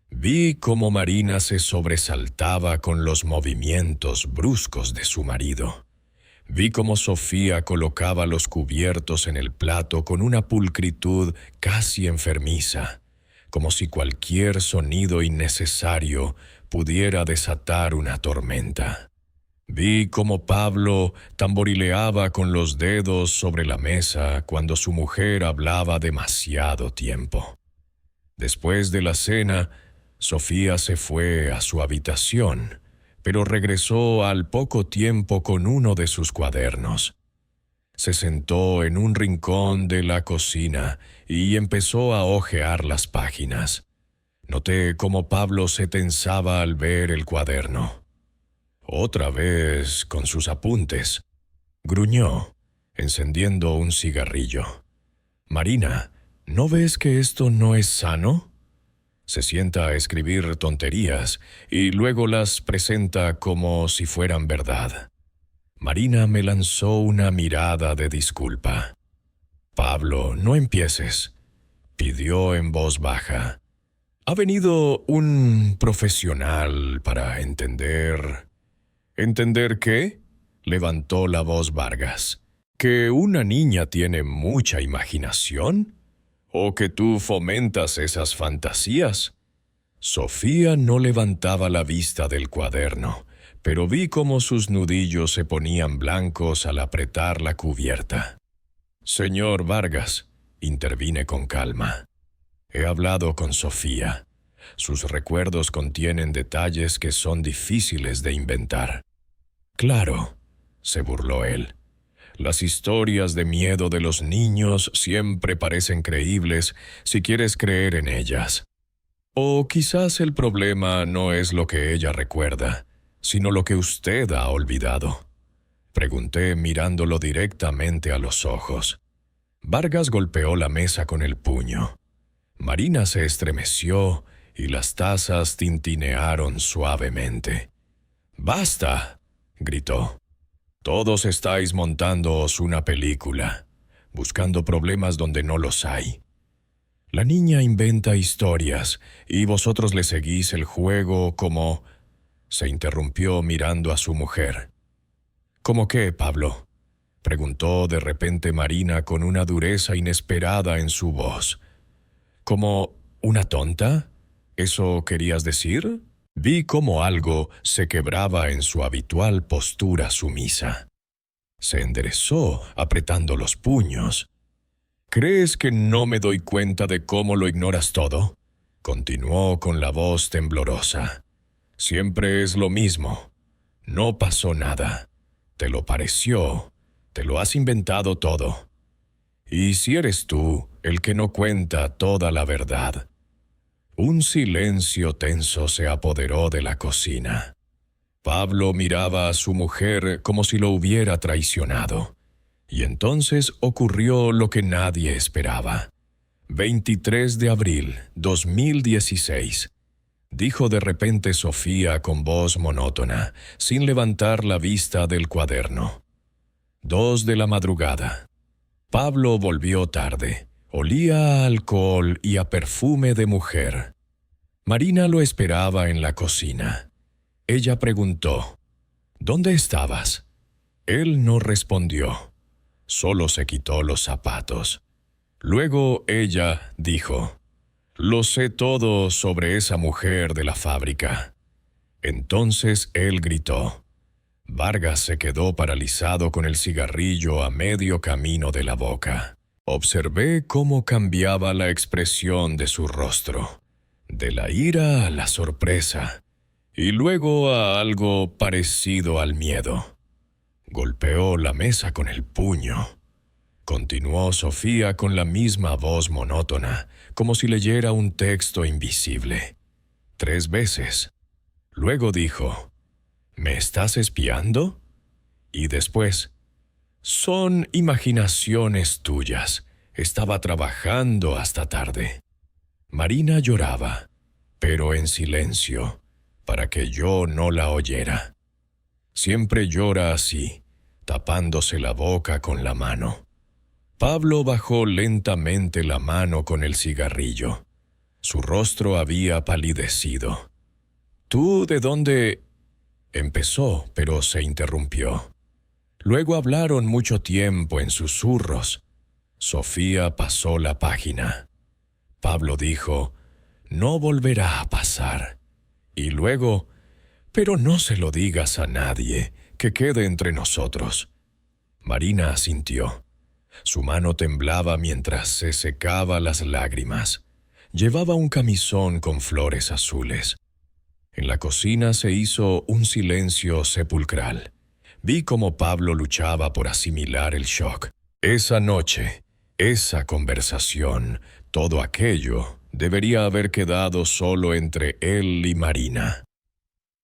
Vi cómo Marina se sobresaltaba con los movimientos bruscos de su marido. Vi cómo Sofía colocaba los cubiertos en el plato con una pulcritud casi enfermiza, como si cualquier sonido innecesario pudiera desatar una tormenta. Vi cómo Pablo tamborileaba con los dedos sobre la mesa cuando su mujer hablaba demasiado tiempo. Después de la cena, Sofía se fue a su habitación, pero regresó al poco tiempo con uno de sus cuadernos. Se sentó en un rincón de la cocina y empezó a hojear las páginas. Noté cómo Pablo se tensaba al ver el cuaderno. «Otra vez con sus apuntes», gruñó. encendiendo un cigarrillo. «Marina, ¿no ves que esto no es sano?» Se sienta a escribir tonterías y luego las presenta como si fueran verdad. Marina me lanzó una mirada de disculpa. «Pablo, no empieces», pidió en voz baja. «Ha venido un profesional para entender». «¿Entender qué?», levantó la voz Vargas. ¿Que una niña tiene mucha imaginación? ¿O que tú fomentas esas fantasías? Sofía no levantaba la vista del cuaderno, pero vi cómo sus nudillos se ponían blancos al apretar la cubierta. «Señor Vargas», intervine con calma. «He hablado con Sofía. Sus recuerdos contienen detalles que son difíciles de inventar». «Claro», se burló él. «Las historias de miedo de los niños siempre parecen creíbles si quieres creer en ellas. O quizás el problema no es lo que ella recuerda, sino lo que usted ha olvidado». Pregunté mirándolo directamente a los ojos. Vargas golpeó la mesa con el puño. Marina se estremeció y las tazas tintinearon suavemente. «¡Basta!», gritó. «Todos estáis montándoos una película, buscando problemas donde no los hay. La niña inventa historias y vosotros le seguís el juego como...» Se interrumpió mirando a su mujer. «¿Cómo qué, Pablo?», preguntó de repente Marina con una dureza inesperada en su voz. «¿Como una tonta? ¿Eso querías decir?». Vi cómo algo se quebraba en su habitual postura sumisa. Se enderezó, apretando los puños. «¿Crees que no me doy cuenta de cómo lo ignoras todo?», continuó con la voz temblorosa. «Siempre es lo mismo. No pasó nada. Te lo pareció. Te lo has inventado todo. Y si eres tú el que no cuenta toda la verdad». Un silencio tenso se apoderó de la cocina. Pablo miraba a su mujer como si lo hubiera traicionado. Y entonces ocurrió lo que nadie esperaba. 23 de abril, 2016. Dijo de repente Sofía con voz monótona, sin levantar la vista del cuaderno. 2 de la madrugada. Pablo volvió tarde. Olía a alcohol y a perfume de mujer. Marina lo esperaba en la cocina. Ella preguntó, «¿Dónde estabas?». Él no respondió. Solo se quitó los zapatos. Luego ella dijo, «Lo sé todo sobre esa mujer de la fábrica». Entonces él gritó. Vargas se quedó paralizado con el cigarrillo a medio camino de la boca. Observé cómo cambiaba la expresión de su rostro, de la ira a la sorpresa, y luego a algo parecido al miedo. Golpeó la mesa con el puño. Continuó Sofía con la misma voz monótona, como si leyera un texto invisible. 3 veces. Luego dijo, «¿Me estás espiando?». Y después, «Son imaginaciones tuyas. Estaba trabajando hasta tarde». Marina lloraba, pero en silencio, para que yo no la oyera. Siempre llora así, tapándose la boca con la mano. Pablo bajó lentamente la mano con el cigarrillo. Su rostro había palidecido. «¿Tú de dónde...?», empezó, pero se interrumpió. Luego hablaron mucho tiempo en susurros. Sofía pasó la página. Pablo dijo, «No volverá a pasar». Y luego, «Pero no se lo digas a nadie, que quede entre nosotros». Marina asintió. Su mano temblaba mientras se secaba las lágrimas. Llevaba un camisón con flores azules. En la cocina se hizo un silencio sepulcral. Vi cómo Pablo luchaba por asimilar el shock. Esa noche, esa conversación, todo aquello, debería haber quedado solo entre él y Marina.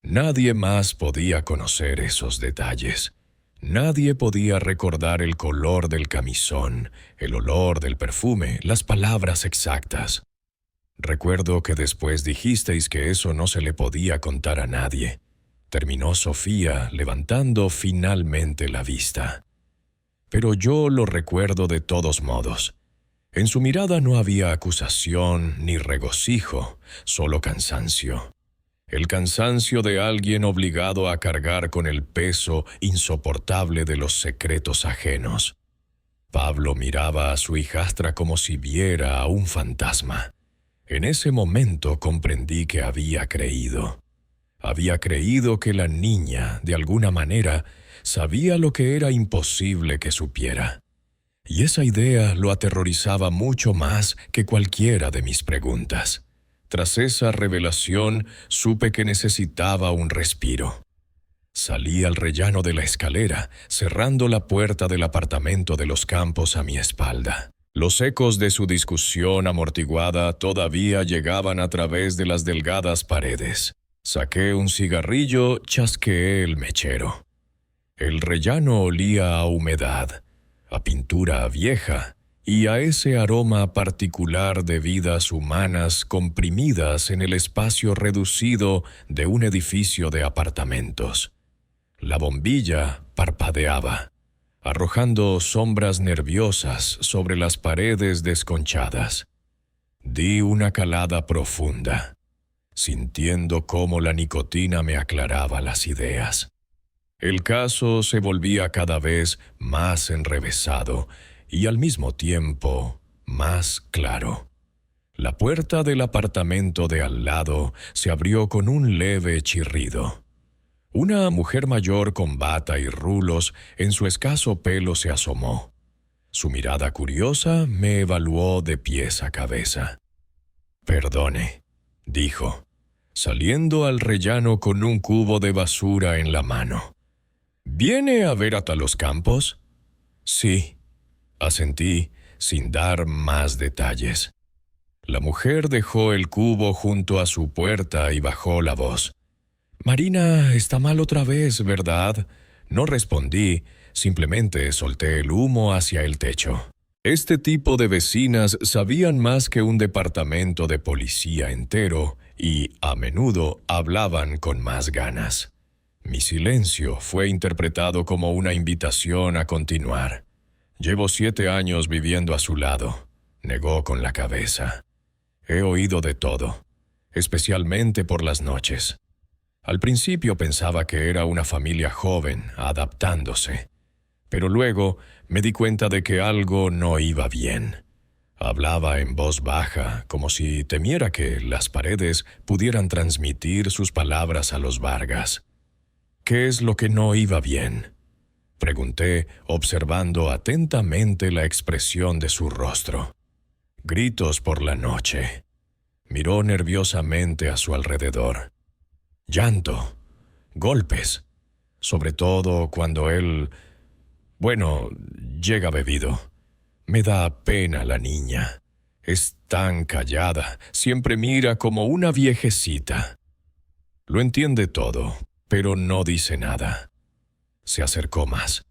Nadie más podía conocer esos detalles. Nadie podía recordar el color del camisón, el olor del perfume, las palabras exactas. Recuerdo que después dijisteis que eso no se le podía contar a nadie. Terminó Sofía levantando finalmente la vista. Pero yo lo recuerdo de todos modos. En su mirada no había acusación ni regocijo, solo cansancio. El cansancio de alguien obligado a cargar con el peso insoportable de los secretos ajenos. Pablo miraba a su hijastra como si viera a un fantasma. En ese momento comprendí que había creído. Había creído que la niña, de alguna manera, sabía lo que era imposible que supiera. Y esa idea lo aterrorizaba mucho más que cualquiera de mis preguntas. Tras esa revelación, supe que necesitaba un respiro. Salí al rellano de la escalera, cerrando la puerta del apartamento de los Campos a mi espalda. Los ecos de su discusión amortiguada todavía llegaban a través de las delgadas paredes. Saqué un cigarrillo, chasqueé el mechero. El rellano olía a humedad, a pintura vieja y a ese aroma particular de vidas humanas comprimidas en el espacio reducido de un edificio de apartamentos. La bombilla parpadeaba, arrojando sombras nerviosas sobre las paredes desconchadas. Di una calada profunda, sintiendo cómo la nicotina me aclaraba las ideas. El caso se volvía cada vez más enrevesado y al mismo tiempo más claro. La puerta del apartamento de al lado se abrió con un leve chirrido. Una mujer mayor con bata y rulos en su escaso pelo se asomó. Su mirada curiosa me evaluó de pies a cabeza. «Perdone», dijo, saliendo al rellano con un cubo de basura en la mano. «¿Viene a ver hasta los Campos?» «Sí», asentí, sin dar más detalles. La mujer dejó el cubo junto a su puerta y bajó la voz. «Marina está mal otra vez, ¿verdad?» No respondí, simplemente solté el humo hacia el techo. Este tipo de vecinas sabían más que un departamento de policía entero y, a menudo, hablaban con más ganas. Mi silencio fue interpretado como una invitación a continuar. «Llevo 7 años viviendo a su lado», negó con la cabeza. «He oído de todo, especialmente por las noches. Al principio pensaba que era una familia joven, adaptándose. Pero luego me di cuenta de que algo no iba bien. Hablaba en voz baja, como si temiera que las paredes pudieran transmitir sus palabras a los Vargas. «¿Qué es lo que no iba bien?», pregunté, observando atentamente la expresión de su rostro. «Gritos por la noche». Miró nerviosamente a su alrededor. «Llanto, golpes, sobre todo cuando él, llega bebido. Me da pena la niña. Es tan callada, siempre mira como una viejecita. Lo entiende todo, pero no dice nada». Se acercó más.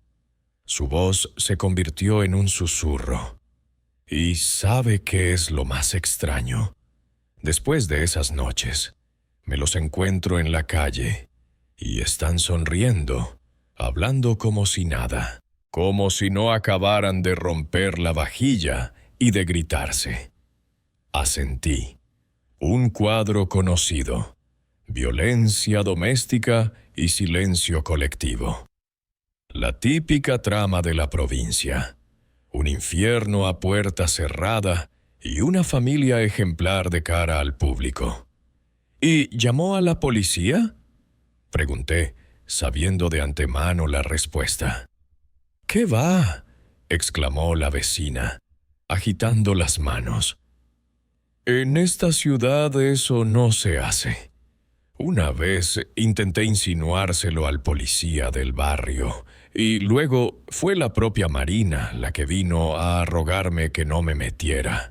Su voz se convirtió en un susurro. «¿Y sabe qué es lo más extraño? Después de esas noches, me los encuentro en la calle y están sonriendo, hablando como si nada, como si no acabaran de romper la vajilla y de gritarse». Asentí. Un cuadro conocido. Violencia doméstica y silencio colectivo. La típica trama de la provincia. Un infierno a puerta cerrada y una familia ejemplar de cara al público. «¿Y llamó a la policía?», pregunté, sabiendo de antemano la respuesta. «¿Qué va?», exclamó la vecina, agitando las manos. «En esta ciudad eso no se hace. Una vez intenté insinuárselo al policía del barrio, y luego fue la propia Marina la que vino a rogarme que no me metiera.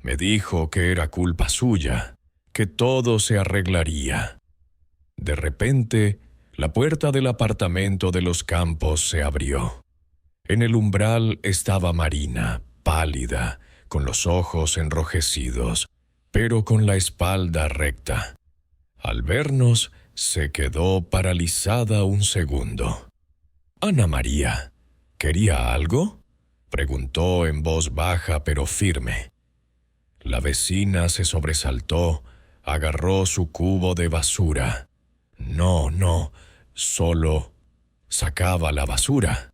Me dijo que era culpa suya, que todo se arreglaría». De repente, La puerta del apartamento de los Campos se abrió. En el umbral estaba Marina, pálida, con los ojos enrojecidos, pero con la espalda recta. Al vernos, se quedó paralizada un segundo. «Ana María, ¿quería algo?», preguntó en voz baja pero firme. La vecina se sobresaltó, agarró su cubo de basura. No, solo sacaba la basura.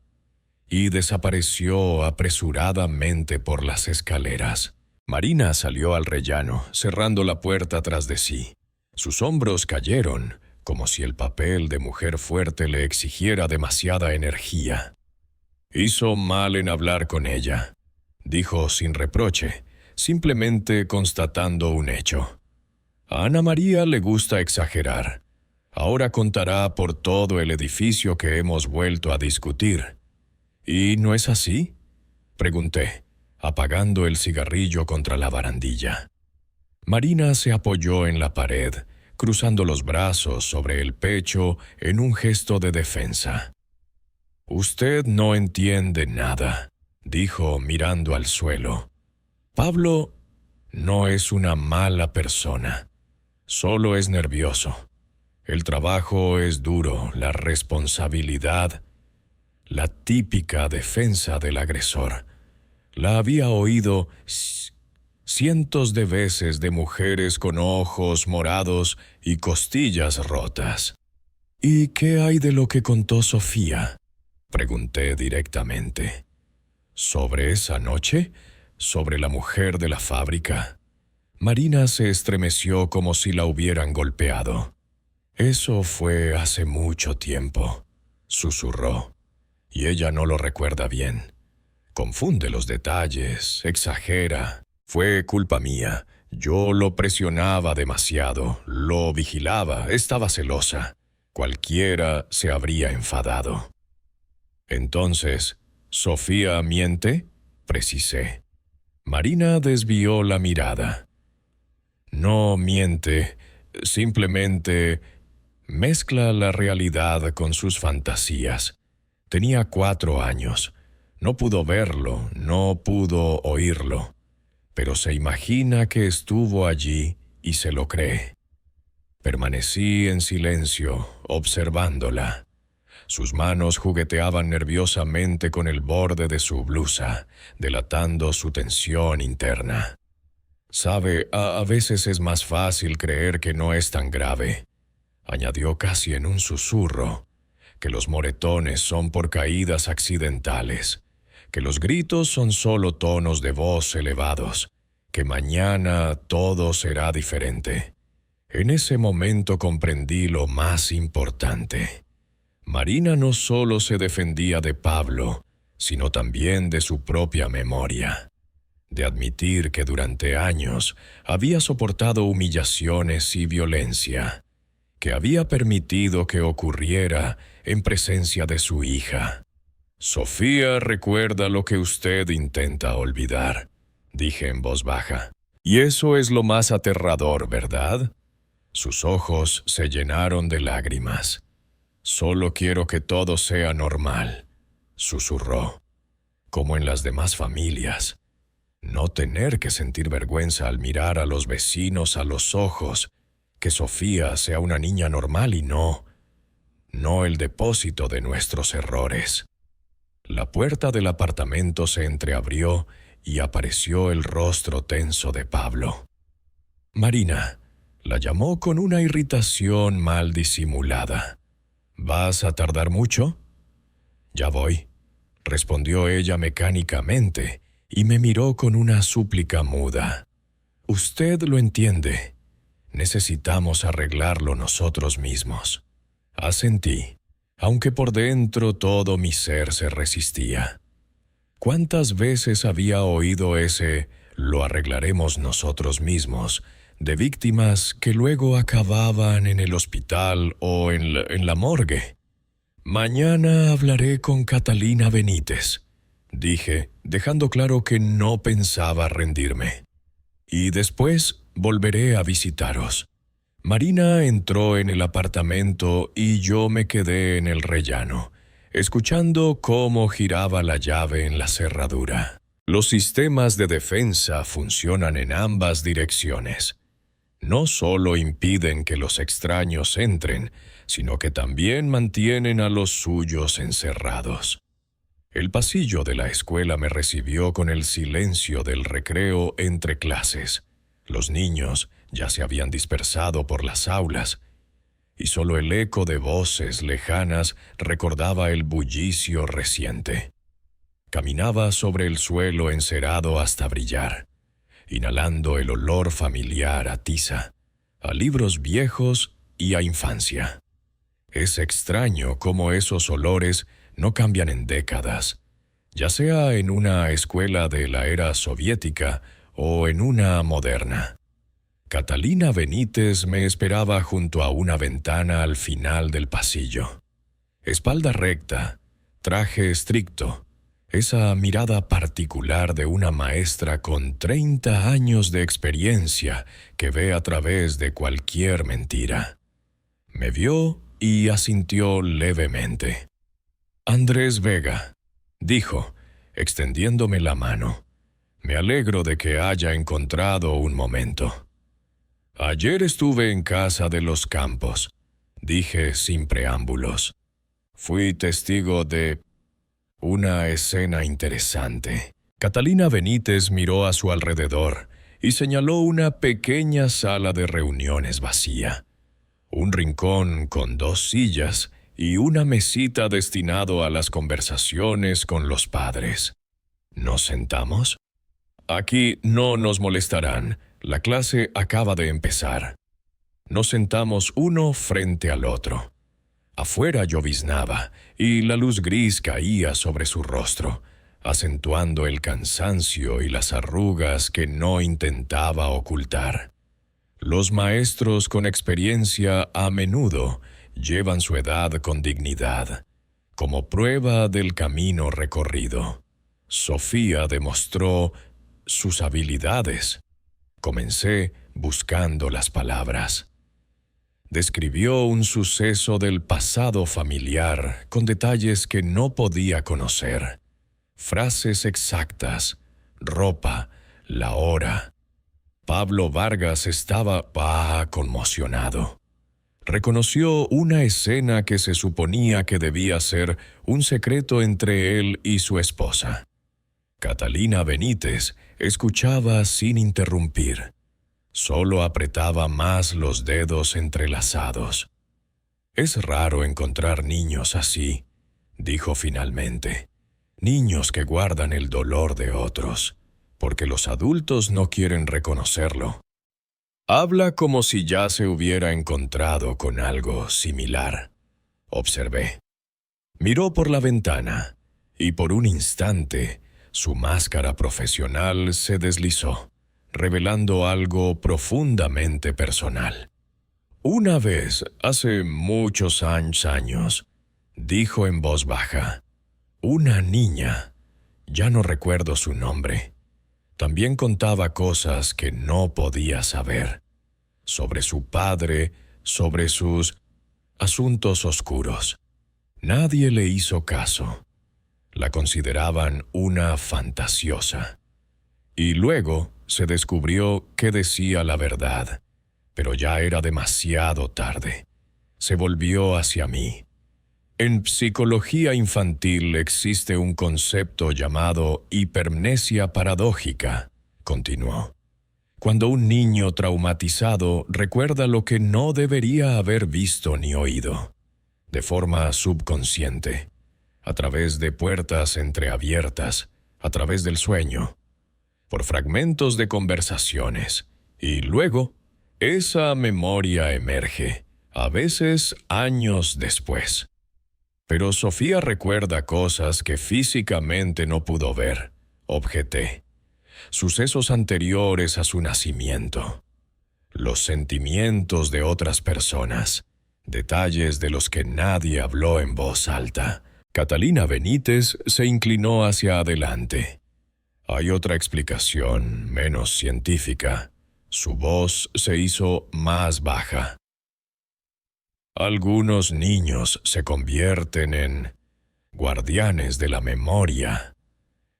Y desapareció apresuradamente por las escaleras. Marina salió al rellano, cerrando la puerta tras de sí. Sus hombros cayeron, como si el papel de mujer fuerte le exigiera demasiada energía. «Hizo mal en hablar con ella», dijo sin reproche, simplemente constatando un hecho. «A Ana María le gusta exagerar. Ahora contará por todo el edificio que hemos vuelto a discutir». «¿Y no es así?», pregunté, apagando el cigarrillo contra la barandilla. Marina se apoyó en la pared, cruzando los brazos sobre el pecho en un gesto de defensa. «Usted no entiende nada», dijo mirando al suelo. «Pablo no es una mala persona, solo es nervioso. El trabajo es duro, la responsabilidad, la típica defensa del agresor. La había oído cientos de veces de mujeres con ojos morados y costillas rotas». «¿Y qué hay de lo que contó Sofía?», pregunté directamente. «¿Sobre esa noche? ¿Sobre la mujer de la fábrica?». Marina se estremeció como si la hubieran golpeado. «Eso fue hace mucho tiempo», susurró, «y ella no lo recuerda bien. Confunde los detalles, exagera. Fue culpa mía. Yo lo presionaba demasiado, lo vigilaba, estaba celosa. Cualquiera se habría enfadado». «Entonces, ¿Sofía miente?», precisé. Marina desvió la mirada. «No miente, simplemente mezcla la realidad con sus fantasías. Tenía 4 años. No pudo verlo, no pudo oírlo, pero se imagina que estuvo allí y se lo cree». Permanecí en silencio, observándola. Sus manos jugueteaban nerviosamente con el borde de su blusa, delatando su tensión interna. «Sabe, a veces es más fácil creer que no es tan grave», añadió casi en un susurro, «que los moretones son por caídas accidentales, que los gritos son solo tonos de voz elevados, que mañana todo será diferente». En ese momento comprendí lo más importante. Marina no solo se defendía de Pablo, sino también de su propia memoria. De admitir que durante años había soportado humillaciones y violencia, que había permitido que ocurriera en presencia de su hija. «Sofía recuerda lo que usted intenta olvidar», dije en voz baja. «Y eso es lo más aterrador, ¿verdad?». Sus ojos se llenaron de lágrimas. «Solo quiero que todo sea normal», susurró, «como en las demás familias. No tener que sentir vergüenza al mirar a los vecinos a los ojos, que Sofía sea una niña normal y no el depósito de nuestros errores». La puerta del apartamento se entreabrió y apareció el rostro tenso de Pablo. «Marina», la llamó con una irritación mal disimulada. «¿Vas a tardar mucho?». «Ya voy», respondió ella mecánicamente y me miró con una súplica muda. «Usted lo entiende. Necesitamos arreglarlo nosotros mismos». Asentí, aunque por dentro todo mi ser se resistía. ¿Cuántas veces había oído ese «lo arreglaremos nosotros mismos» de víctimas que luego acababan en el hospital o en la morgue? «Mañana hablaré con Catalina Benítez», dije, dejando claro que no pensaba rendirme. «Y después volveré a visitaros. Marina entró en el apartamento y yo me quedé en el rellano, escuchando cómo giraba la llave en la cerradura. Los sistemas de defensa funcionan en ambas direcciones. No solo impiden que los extraños entren, sino que también mantienen a los suyos encerrados. El pasillo de la escuela me recibió con el silencio del recreo entre clases. Los niños ya se habían dispersado por las aulas, y solo el eco de voces lejanas recordaba el bullicio reciente. Caminaba sobre el suelo encerado hasta brillar, inhalando el olor familiar a tiza, a libros viejos y a infancia. Es extraño cómo esos olores no cambian en décadas, ya sea en una escuela de la era soviética o en una moderna. Catalina Benítez me esperaba junto a una ventana al final del pasillo. Espalda recta, traje estricto, esa mirada particular de una maestra con 30 años de experiencia que ve a través de cualquier mentira. Me vio y asintió levemente. «Andrés Vega», dijo, extendiéndome la mano. «Me alegro de que haya encontrado un momento». «Ayer estuve en casa de los Campos», dije sin preámbulos. «Fui testigo de una escena interesante». Catalina Benítez miró a su alrededor y señaló una pequeña sala de reuniones vacía. Un rincón con 2 sillas y una mesita destinado a las conversaciones con los padres. ¿Nos sentamos? «Aquí no nos molestarán. La clase acaba de empezar». Nos sentamos uno frente al otro. Afuera lloviznaba y la luz gris caía sobre su rostro, acentuando el cansancio y las arrugas que no intentaba ocultar. Los maestros con experiencia a menudo llevan su edad con dignidad, como prueba del camino recorrido. Sofía demostró sus habilidades. Comencé buscando las palabras. Describió un suceso del pasado familiar con detalles que no podía conocer. Frases exactas, ropa, la hora. Pablo Vargas estaba conmocionado. Reconoció una escena que se suponía que debía ser un secreto entre él y su esposa. Catalina Benítez escuchaba sin interrumpir. Solo apretaba más los dedos entrelazados. «Es raro encontrar niños así», dijo finalmente. «Niños que guardan el dolor de otros, porque los adultos no quieren reconocerlo». «Habla como si ya se hubiera encontrado con algo similar», observé. Miró por la ventana, y por un instante su máscara profesional se deslizó, revelando algo profundamente personal. «Una vez, hace muchos años», dijo en voz baja, «una niña, ya no recuerdo su nombre, también contaba cosas que no podía saber, sobre su padre, sobre sus asuntos oscuros. Nadie le hizo caso. La consideraban una fantasiosa. Y luego se descubrió que decía la verdad, pero ya era demasiado tarde. Se volvió hacia mí. En psicología infantil existe un concepto llamado hipermnesia paradójica», continuó. «Cuando un niño traumatizado recuerda lo que no debería haber visto ni oído, de forma subconsciente, a través de puertas entreabiertas, a través del sueño, por fragmentos de conversaciones, y luego esa memoria emerge, a veces años después. Pero Sofía recuerda cosas que físicamente no pudo ver», objeté. «Sucesos anteriores a su nacimiento. Los sentimientos de otras personas. Detalles de los que nadie habló en voz alta». Catalina Benítez se inclinó hacia adelante. «Hay otra explicación, menos científica», Su voz se hizo más baja. Algunos niños se convierten en guardianes de la memoria,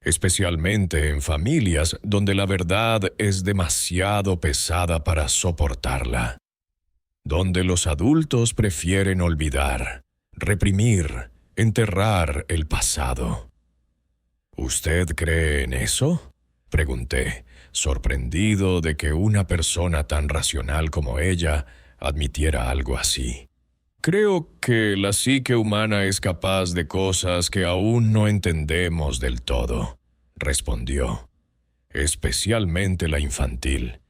especialmente en familias donde la verdad es demasiado pesada para soportarla, donde los adultos prefieren olvidar, reprimir, enterrar el pasado. ¿Usted cree en eso?, pregunté, sorprendido de que una persona tan racional como ella admitiera algo así. Creo que la psique humana es capaz de cosas que aún no entendemos del todo, respondió, especialmente la infantil,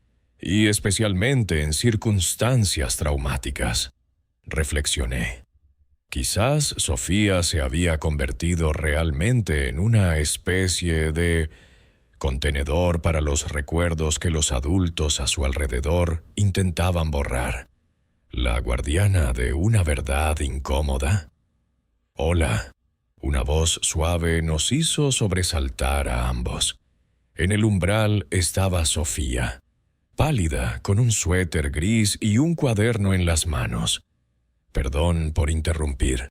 y especialmente en circunstancias traumáticas. Reflexioné. Quizás Sofía se había convertido realmente en una especie de contenedor para los recuerdos que los adultos a su alrededor intentaban borrar. ¿La guardiana de una verdad incómoda? Hola. Una voz suave nos hizo sobresaltar a ambos. En el umbral estaba Sofía, pálida, con un suéter gris y un cuaderno en las manos. Perdón por interrumpir.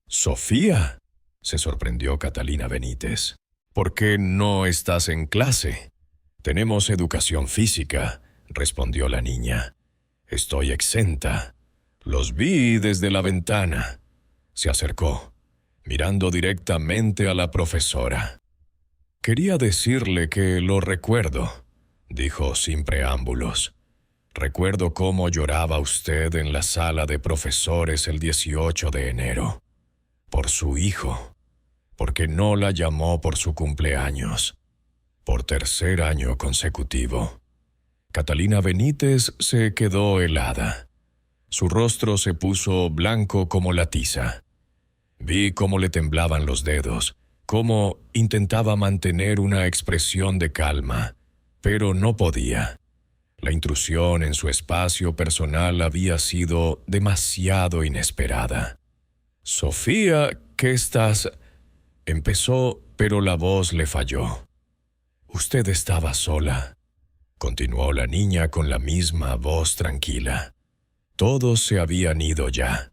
¿Sofía?, se sorprendió Catalina Benítez. ¿Por qué no estás en clase? Tenemos educación física, respondió la niña. Estoy exenta. Los vi desde la ventana. Se acercó, mirando directamente a la profesora. Quería decirle que lo recuerdo, dijo sin preámbulos. Recuerdo cómo lloraba usted en la sala de profesores el 18 de enero. Por su hijo. Porque no la llamó por su cumpleaños. Por tercer año consecutivo. Catalina Benítez se quedó helada. Su rostro se puso blanco como la tiza. Vi cómo le temblaban los dedos, cómo intentaba mantener una expresión de calma, pero no podía. La intrusión en su espacio personal había sido demasiado inesperada. «Sofía, ¿qué estás...?» empezó, pero la voz le falló. «Usted estaba sola», continuó la niña con la misma voz tranquila. Todos se habían ido ya.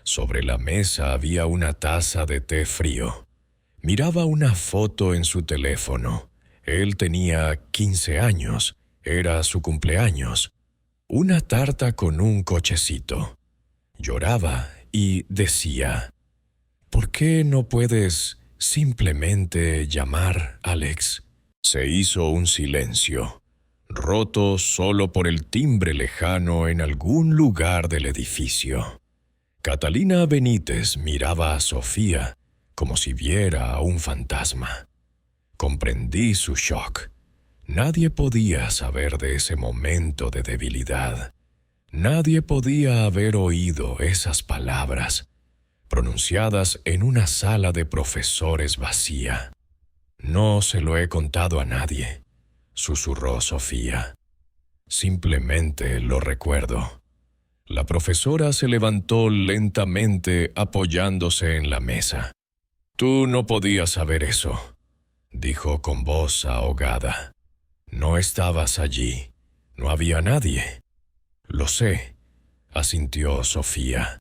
Sobre la mesa había una taza de té frío. Miraba una foto en su teléfono. Él tenía 15 años. Era su cumpleaños. Una tarta con un cochecito. Lloraba y decía, «¿Por qué no puedes simplemente llamar, Alex?» Se hizo un silencio, roto solo por el timbre lejano en algún lugar del edificio. Catalina Benítez miraba a Sofía como si viera a un fantasma. Comprendí su shock. Nadie podía saber de ese momento de debilidad. Nadie podía haber oído esas palabras, pronunciadas en una sala de profesores vacía. «No se lo he contado a nadie», susurró Sofía. «Simplemente lo recuerdo». La profesora se levantó lentamente apoyándose en la mesa. «Tú no podías saber eso», dijo con voz ahogada. «No estabas allí. No había nadie». «Lo sé», asintió Sofía.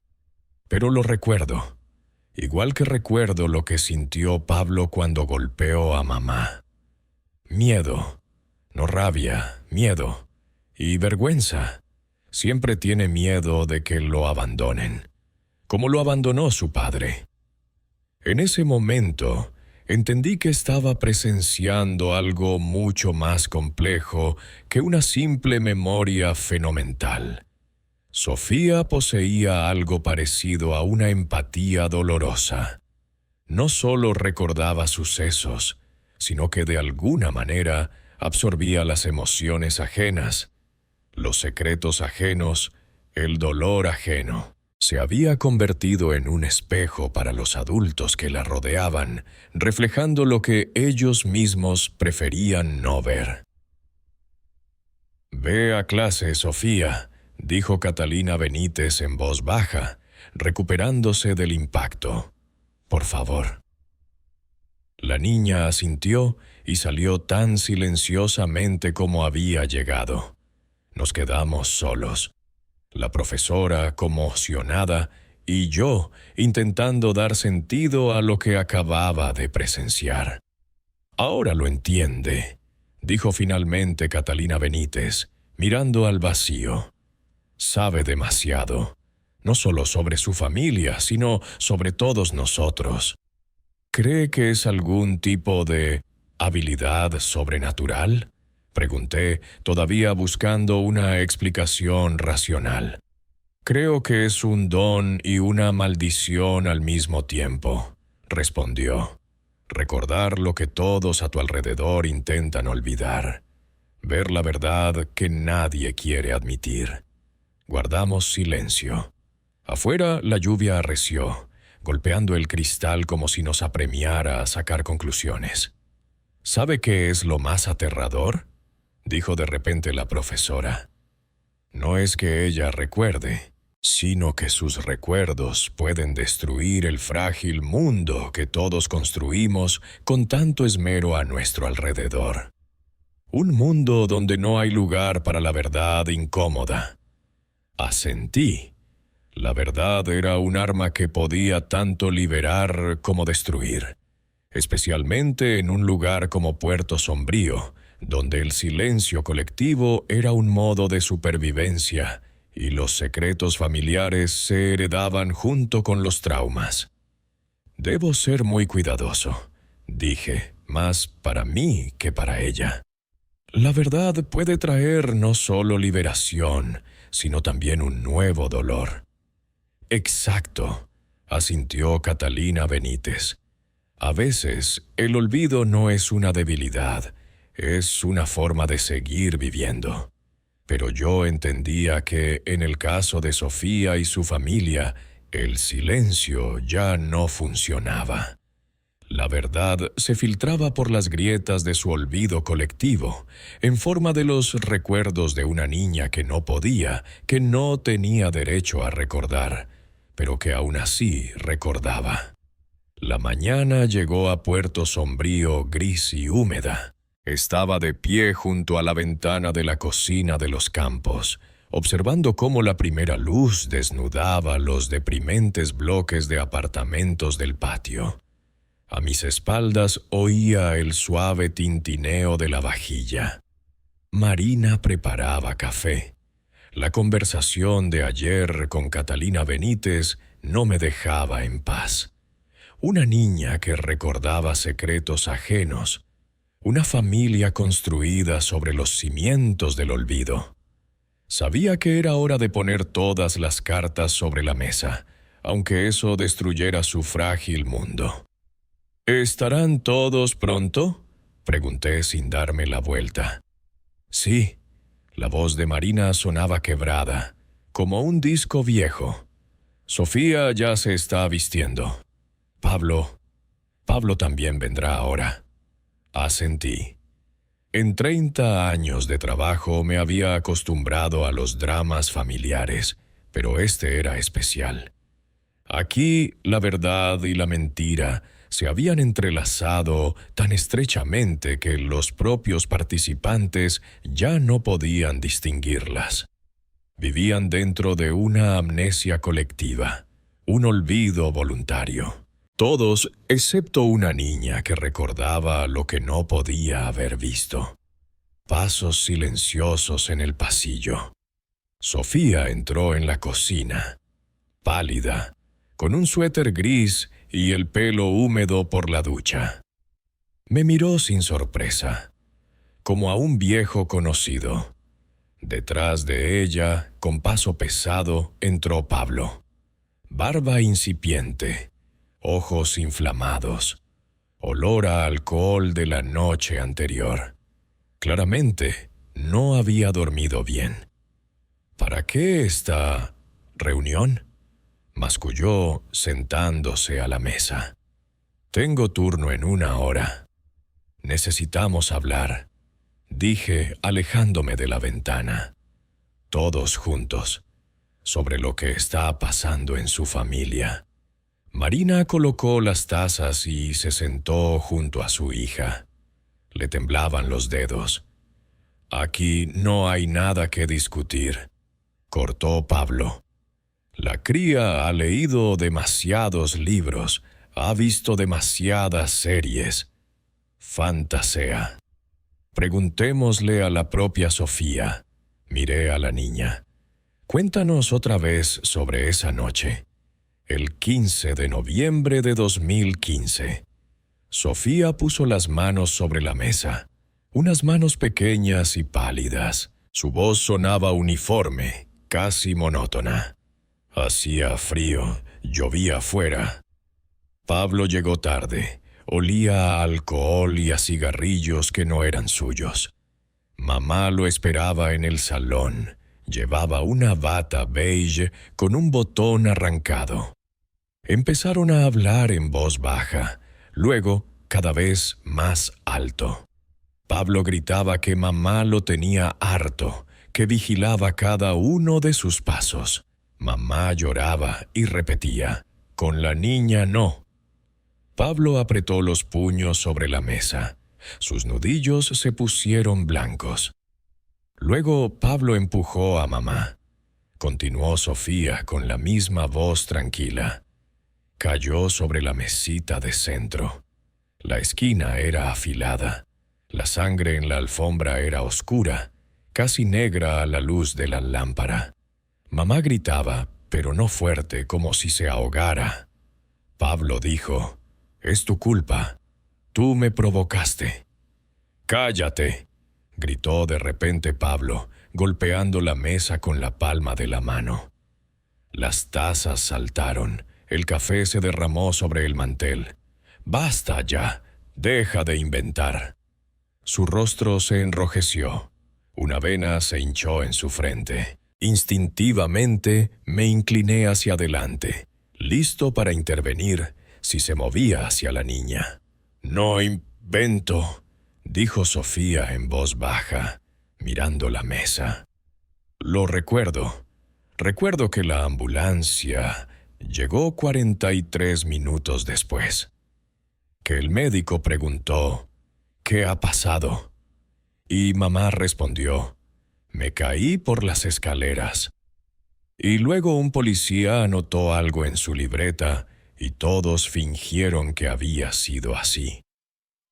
«Pero lo recuerdo. Igual que recuerdo lo que sintió Pablo cuando golpeó a mamá. Miedo, no rabia, miedo y vergüenza. Siempre tiene miedo de que lo abandonen, como lo abandonó su padre». En ese momento, entendí que estaba presenciando algo mucho más complejo que una simple memoria fenomenal. Sofía poseía algo parecido a una empatía dolorosa. No solo recordaba sucesos, sino que de alguna manera absorbía las emociones ajenas, los secretos ajenos, el dolor ajeno. Se había convertido en un espejo para los adultos que la rodeaban, reflejando lo que ellos mismos preferían no ver. «Ve a clase, Sofía», dijo Catalina Benítez en voz baja, recuperándose del impacto. «Por favor». La niña asintió y salió tan silenciosamente como había llegado. Nos quedamos solos. La profesora, conmocionada, y yo, intentando dar sentido a lo que acababa de presenciar. «Ahora lo entiende», dijo finalmente Catalina Benítez, mirando al vacío. «Sabe demasiado, no solo sobre su familia, sino sobre todos nosotros. ¿Cree que es algún tipo de habilidad sobrenatural?», pregunté, todavía buscando una explicación racional. «Creo que es un don y una maldición al mismo tiempo», respondió. «Recordar lo que todos a tu alrededor intentan olvidar. Ver la verdad que nadie quiere admitir». Guardamos silencio. Afuera la lluvia arreció, golpeando el cristal como si nos apremiara a sacar conclusiones. «¿Sabe qué es lo más aterrador?», dijo de repente la profesora. «No es que ella recuerde, sino que sus recuerdos pueden destruir el frágil mundo que todos construimos con tanto esmero a nuestro alrededor. Un mundo donde no hay lugar para la verdad incómoda». Asentí. La verdad era un arma que podía tanto liberar como destruir, especialmente en un lugar como Puerto Sombrío, donde el silencio colectivo era un modo de supervivencia y los secretos familiares se heredaban junto con los traumas. «Debo ser muy cuidadoso», dije, más para mí que para ella. «La verdad puede traer no solo liberación, sino también un nuevo dolor». «Exacto», asintió Catalina Benítez. «A veces, el olvido no es una debilidad, es una forma de seguir viviendo». Pero yo entendía que, en el caso de Sofía y su familia, el silencio ya no funcionaba. La verdad se filtraba por las grietas de su olvido colectivo, en forma de los recuerdos de una niña que no podía, que no tenía derecho a recordar, pero que aún así recordaba. La mañana llegó a Puerto Sombrío gris y húmeda. Estaba de pie junto a la ventana de la cocina de los Campos, observando cómo la primera luz desnudaba los deprimentes bloques de apartamentos del patio. A mis espaldas oía el suave tintineo de la vajilla. Marina preparaba café. La conversación de ayer con Catalina Benítez no me dejaba en paz. Una niña que recordaba secretos ajenos. Una familia construida sobre los cimientos del olvido. Sabía que era hora de poner todas las cartas sobre la mesa, aunque eso destruyera su frágil mundo. «¿Estarán todos pronto?», pregunté sin darme la vuelta. «Sí». La voz de Marina sonaba quebrada, como un disco viejo. «Sofía ya se está vistiendo. Pablo también vendrá ahora». Asentí. En 30 años de trabajo me había acostumbrado a los dramas familiares, pero este era especial. Aquí la verdad y la mentira se habían entrelazado tan estrechamente que los propios participantes ya no podían distinguirlas. Vivían dentro de una amnesia colectiva, un olvido voluntario. Todos, excepto una niña que recordaba lo que no podía haber visto. Pasos silenciosos en el pasillo. Sofía entró en la cocina, pálida, con un suéter gris y el pelo húmedo por la ducha. Me miró sin sorpresa, como a un viejo conocido. Detrás de ella, con paso pesado, entró Pablo. Barba incipiente, ojos inflamados, olor a alcohol de la noche anterior. Claramente, no había dormido bien. ¿Para qué esta reunión?, masculló sentándose a la mesa. «Tengo turno en 1 hora. Necesitamos hablar», dije alejándome de la ventana. Todos juntos, sobre lo que está pasando en su familia. Marina colocó las tazas y se sentó junto a su hija. Le temblaban los dedos. Aquí no hay nada que discutir, cortó Pablo. La cría ha leído demasiados libros, ha visto demasiadas series. Fantasea. Preguntémosle a la propia Sofía. Miré a la niña. Cuéntanos otra vez sobre esa noche. El 15 de noviembre de 2015. Sofía puso las manos sobre la mesa, unas manos pequeñas y pálidas. Su voz sonaba uniforme, casi monótona. Hacía frío, llovía afuera. Pablo llegó tarde, olía a alcohol y a cigarrillos que no eran suyos. Mamá lo esperaba en el salón. Llevaba una bata beige con un botón arrancado. Empezaron a hablar en voz baja, luego cada vez más alto. Pablo gritaba que mamá lo tenía harto, que vigilaba cada uno de sus pasos. Mamá lloraba y repetía, «Con la niña no». Pablo apretó los puños sobre la mesa. Sus nudillos se pusieron blancos. Luego Pablo empujó a mamá. Continuó Sofía con la misma voz tranquila. Cayó sobre la mesita de centro. La esquina era afilada. La sangre en la alfombra era oscura, casi negra a la luz de la lámpara. Mamá gritaba, pero no fuerte, como si se ahogara. Pablo dijo, «Es tu culpa. Tú me provocaste». «¡Cállate!», gritó de repente Pablo, golpeando la mesa con la palma de la mano. Las tazas saltaron. El café se derramó sobre el mantel. «Basta ya. Deja de inventar». Su rostro se enrojeció. Una vena se hinchó en su frente. Instintivamente me incliné hacia adelante, listo para intervenir si se movía hacia la niña. «No invento», dijo Sofía en voz baja, mirando la mesa. «Lo recuerdo. Recuerdo que la ambulancia llegó 43 minutos después. Que el médico preguntó, «¿Qué ha pasado?». Y mamá respondió, «Me caí por las escaleras». Y luego un policía anotó algo en su libreta y todos fingieron que había sido así.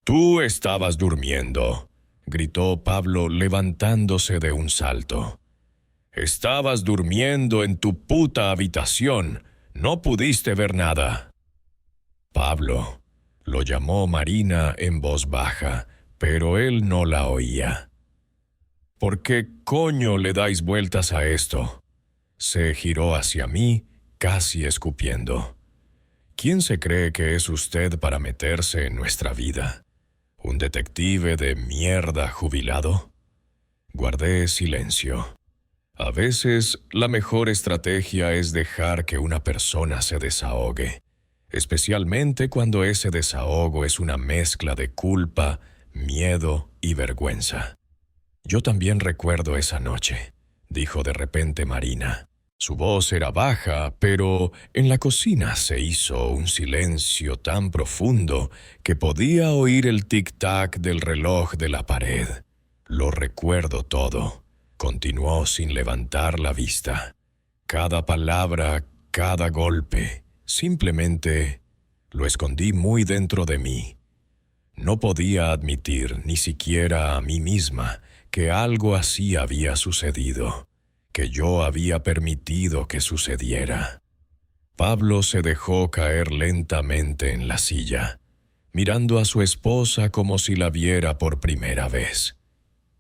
«Tú estabas durmiendo», gritó Pablo levantándose de un salto. «Estabas durmiendo en tu puta habitación. No pudiste ver nada». Pablo, lo llamó Marina en voz baja, pero él no la oía. «¿Por qué coño le dais vueltas a esto?». Se giró hacia mí, casi escupiendo. «¿Quién se cree que es usted para meterse en nuestra vida? ¿Un detective de mierda jubilado?». Guardé silencio. A veces, la mejor estrategia es dejar que una persona se desahogue, especialmente cuando ese desahogo es una mezcla de culpa, miedo y vergüenza. «Yo también recuerdo esa noche», dijo de repente Marina. Su voz era baja, pero en la cocina se hizo un silencio tan profundo que podía oír el tic-tac del reloj de la pared. «Lo recuerdo todo», continuó sin levantar la vista. «Cada palabra, cada golpe, simplemente lo escondí muy dentro de mí. No podía admitir, ni siquiera a mí misma, que algo así había sucedido, que yo había permitido que sucediera». Pablo se dejó caer lentamente en la silla, mirando a su esposa como si la viera por primera vez.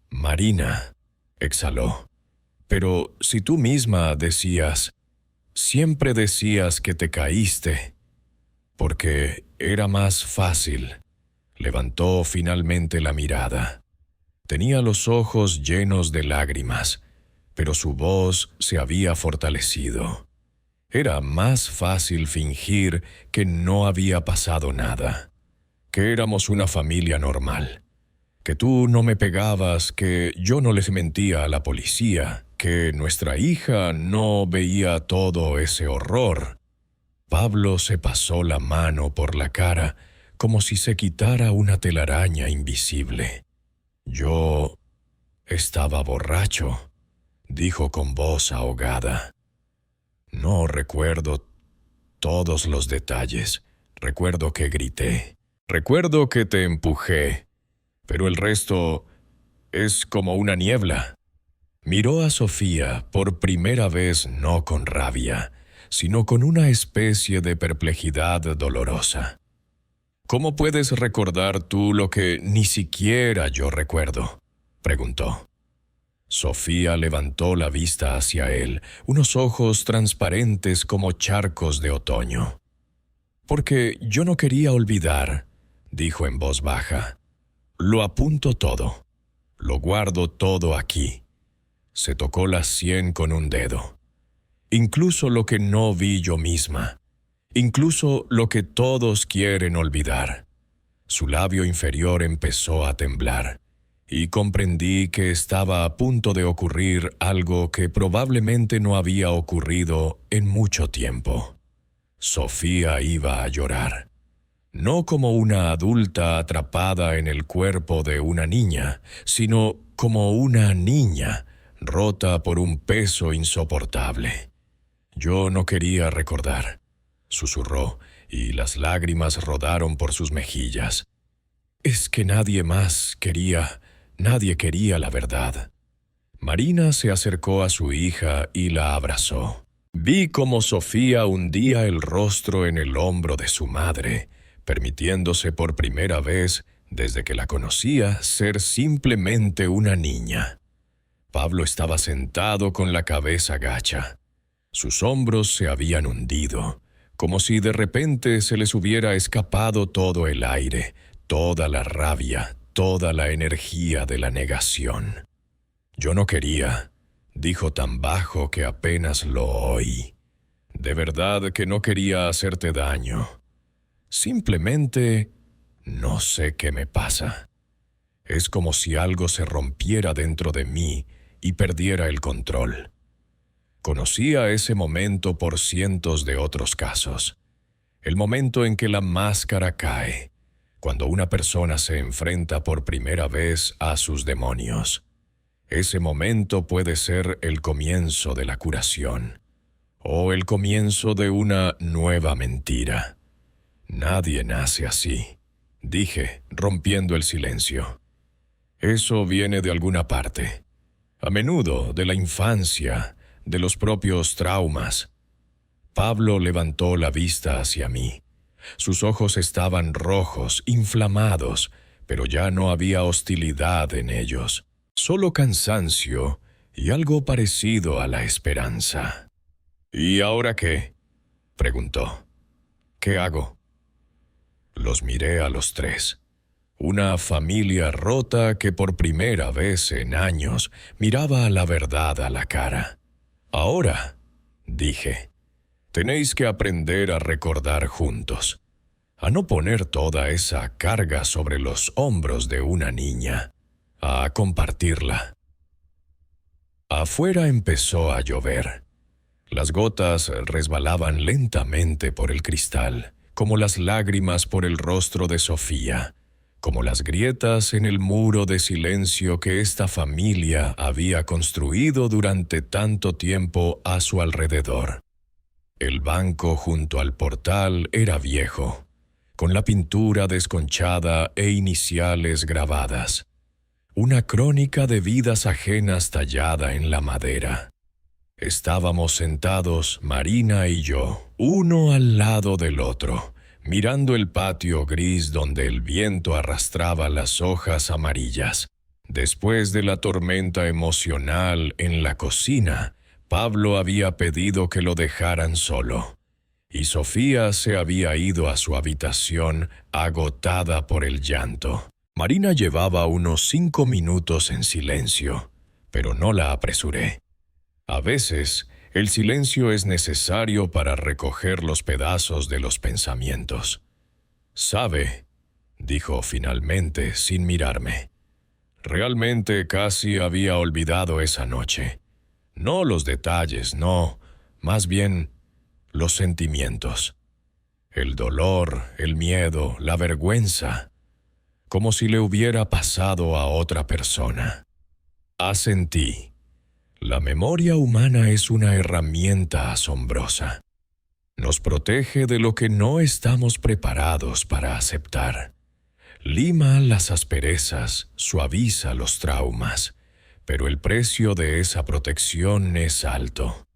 «Marina», exhaló, «pero si tú misma decías, siempre decías que te caíste, porque era más fácil». Levantó finalmente la mirada. Tenía los ojos llenos de lágrimas, pero su voz se había fortalecido. Era más fácil fingir que no había pasado nada, que éramos una familia normal, que tú no me pegabas, que yo no les mentía a la policía, que nuestra hija no veía todo ese horror. Pablo se pasó la mano por la cara como si se quitara una telaraña invisible. «Yo Estaba borracho, dijo con voz ahogada. No recuerdo todos los detalles. Recuerdo que grité. Recuerdo que te empujé. Pero el resto es como una niebla. Miró a Sofía por primera vez no con rabia, sino con una especie de perplejidad dolorosa. ¿Cómo puedes recordar tú lo que ni siquiera yo recuerdo?, preguntó. Sofía levantó la vista hacia él, unos ojos transparentes como charcos de otoño. Porque yo no quería olvidar, dijo en voz baja. Lo apunto todo. Lo guardo todo aquí. Se tocó la sien con un dedo. Incluso lo que no vi yo misma. Incluso lo que todos quieren olvidar. Su labio inferior empezó a temblar, y comprendí que estaba a punto de ocurrir algo que probablemente no había ocurrido en mucho tiempo. Sofía iba a llorar. No como una adulta atrapada en el cuerpo de una niña, sino como una niña rota por un peso insoportable. Yo no quería recordar, susurró, y las lágrimas rodaron por sus mejillas. Es que nadie quería la verdad. Marina se acercó a su hija y la abrazó. Vi cómo Sofía hundía el rostro en el hombro de su madre, permitiéndose por primera vez, desde que la conocía, ser simplemente una niña. Pablo estaba sentado con la cabeza gacha. Sus hombros se habían hundido, como si de repente se les hubiera escapado todo el aire, toda la rabia, toda la energía de la negación. Yo no quería, dijo tan bajo que apenas lo oí. De verdad que no quería hacerte daño. Simplemente no sé qué me pasa. Es como si algo se rompiera dentro de mí y perdiera el control. Conocía ese momento por cientos de otros casos. El momento en que la máscara cae, cuando una persona se enfrenta por primera vez a sus demonios. Ese momento puede ser el comienzo de la curación, o el comienzo de una nueva mentira. Nadie nace así, dije, rompiendo el silencio. Eso viene de alguna parte, a menudo de la infancia, de los propios traumas. Pablo levantó la vista hacia mí. Sus ojos estaban rojos, inflamados, pero ya no había hostilidad en ellos, solo cansancio y algo parecido a la esperanza. ¿Y ahora qué?, preguntó. ¿Qué hago? Los miré a los tres. Una familia rota que por primera vez en años miraba la verdad a la cara. Ahora, dije, tenéis que aprender a recordar juntos, a no poner toda esa carga sobre los hombros de una niña, a compartirla. Afuera empezó a llover. Las gotas resbalaban lentamente por el cristal, como las lágrimas por el rostro de Sofía, como las grietas en el muro de silencio que esta familia había construido durante tanto tiempo a su alrededor. El banco junto al portal era viejo, con la pintura desconchada e iniciales grabadas. Una crónica de vidas ajenas tallada en la madera. Estábamos sentados, Marina y yo, uno al lado del otro, mirando el patio gris donde el viento arrastraba las hojas amarillas. Después de la tormenta emocional en la cocina, Pablo había pedido que lo dejaran solo, y Sofía se había ido a su habitación agotada por el llanto. Marina llevaba unos 5 minutos en silencio, pero no la apresuré. A veces, el silencio es necesario para recoger los pedazos de los pensamientos. «¿Sabe?», dijo finalmente, sin mirarme. Realmente casi había olvidado esa noche. No los detalles, no, más bien los sentimientos. El dolor, el miedo, la vergüenza, como si le hubiera pasado a otra persona. Asentí. La memoria humana es una herramienta asombrosa. Nos protege de lo que no estamos preparados para aceptar. Lima las asperezas, suaviza los traumas, pero el precio de esa protección es alto.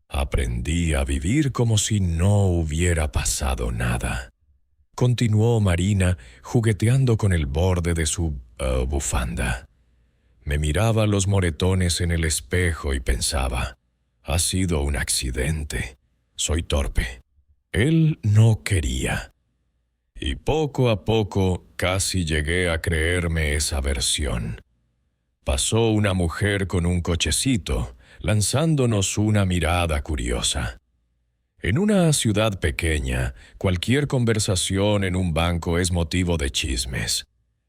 Aprendí a vivir como si no hubiera pasado nada. Continuó Marina, jugueteando con el borde de su bufanda. Me miraba los moretones en el espejo y pensaba, ha sido un accidente. Soy torpe. Él no quería. Y poco a poco casi llegué a creerme esa versión. Pasó una mujer con un cochecito, lanzándonos una mirada curiosa. En una ciudad pequeña, cualquier conversación en un banco es motivo de chismes.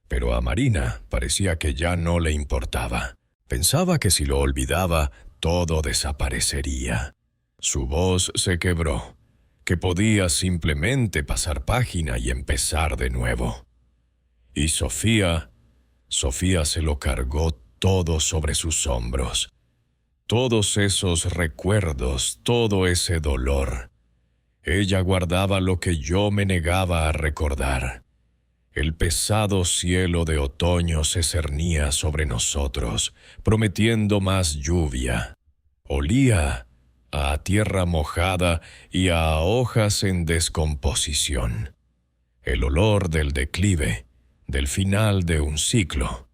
Pero a Marina parecía que ya no le importaba. Pensaba que si lo olvidaba, todo desaparecería. Su voz se quebró, que podía simplemente pasar página y empezar de nuevo. Y Sofía se lo cargó todo sobre sus hombros. Todos esos recuerdos, todo ese dolor. Ella guardaba lo que yo me negaba a recordar. El pesado cielo de otoño se cernía sobre nosotros, prometiendo más lluvia. Olía a tierra mojada y a hojas en descomposición. El olor del declive, del final de un ciclo.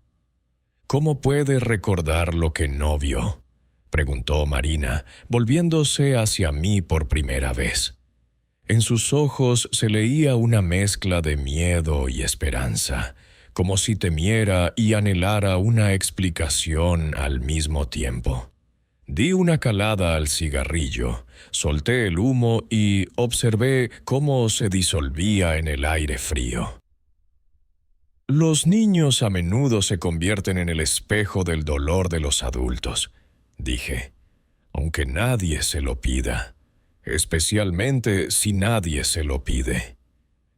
¿Cómo puede recordar lo que no vio?, preguntó Marina, volviéndose hacia mí por primera vez. En sus ojos se leía una mezcla de miedo y esperanza, como si temiera y anhelara una explicación al mismo tiempo. Di una calada al cigarrillo, solté el humo y observé cómo se disolvía en el aire frío. Los niños a menudo se convierten en el espejo del dolor de los adultos, dije, aunque nadie se lo pida, especialmente si nadie se lo pide.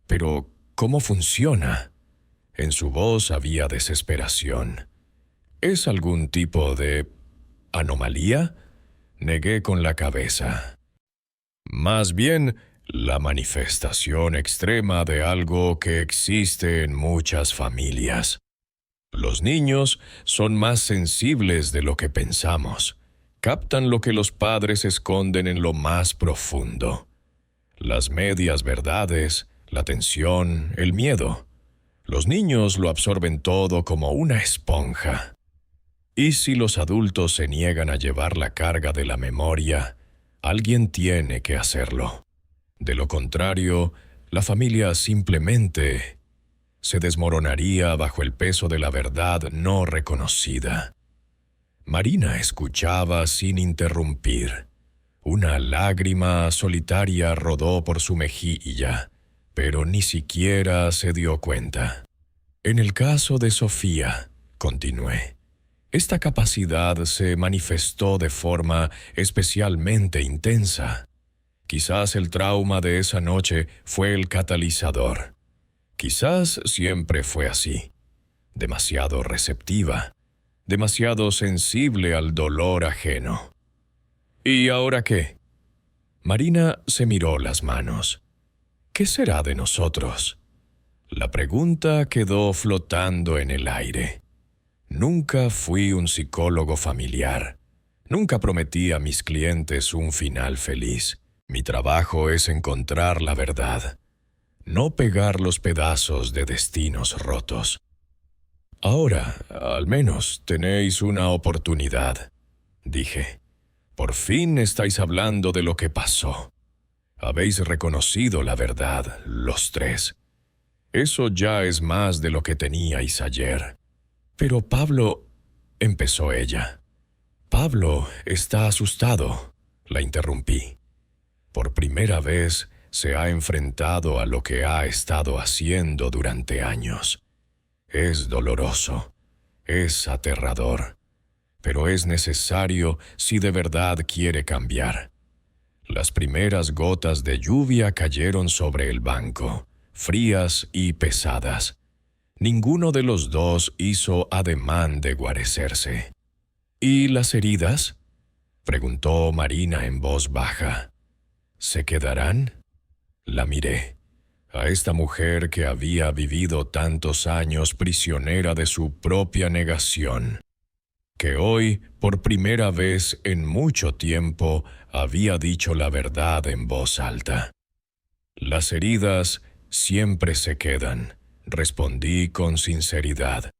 Pero, ¿cómo funciona? En su voz había desesperación. ¿Es algún tipo de anomalía? Negué con la cabeza. Más bien, la manifestación extrema de algo que existe en muchas familias. Los niños son más sensibles de lo que pensamos. Captan lo que los padres esconden en lo más profundo. Las medias verdades, la tensión, el miedo. Los niños lo absorben todo como una esponja. Y si los adultos se niegan a llevar la carga de la memoria, alguien tiene que hacerlo. De lo contrario, la familia simplemente se desmoronaría bajo el peso de la verdad no reconocida. Marina escuchaba sin interrumpir. Una lágrima solitaria rodó por su mejilla, pero ni siquiera se dio cuenta. En el caso de Sofía, continué, esta capacidad se manifestó de forma especialmente intensa. Quizás el trauma de esa noche fue el catalizador. Quizás siempre fue así. Demasiado receptiva, demasiado sensible al dolor ajeno. ¿Y ahora qué? Marina se miró las manos. ¿Qué será de nosotros? La pregunta quedó flotando en el aire. Nunca fui un psicólogo familiar. Nunca prometí a mis clientes un final feliz. Mi trabajo es encontrar la verdad, no pegar los pedazos de destinos rotos. Ahora, al menos, tenéis una oportunidad, dije. Por fin estáis hablando de lo que pasó. Habéis reconocido la verdad, los tres. Eso ya es más de lo que teníais ayer. Pero Pablo, empezó ella. Pablo está asustado, la interrumpí. Por primera vez se ha enfrentado a lo que ha estado haciendo durante años. Es doloroso, es aterrador, pero es necesario si de verdad quiere cambiar. Las primeras gotas de lluvia cayeron sobre el banco, frías y pesadas. Ninguno de los dos hizo ademán de guarecerse. ¿Y las heridas?, preguntó Marina en voz baja. ¿Se quedarán? La miré. A esta mujer que había vivido tantos años prisionera de su propia negación, que hoy, por primera vez en mucho tiempo, había dicho la verdad en voz alta. Las heridas siempre se quedan, respondí con sinceridad.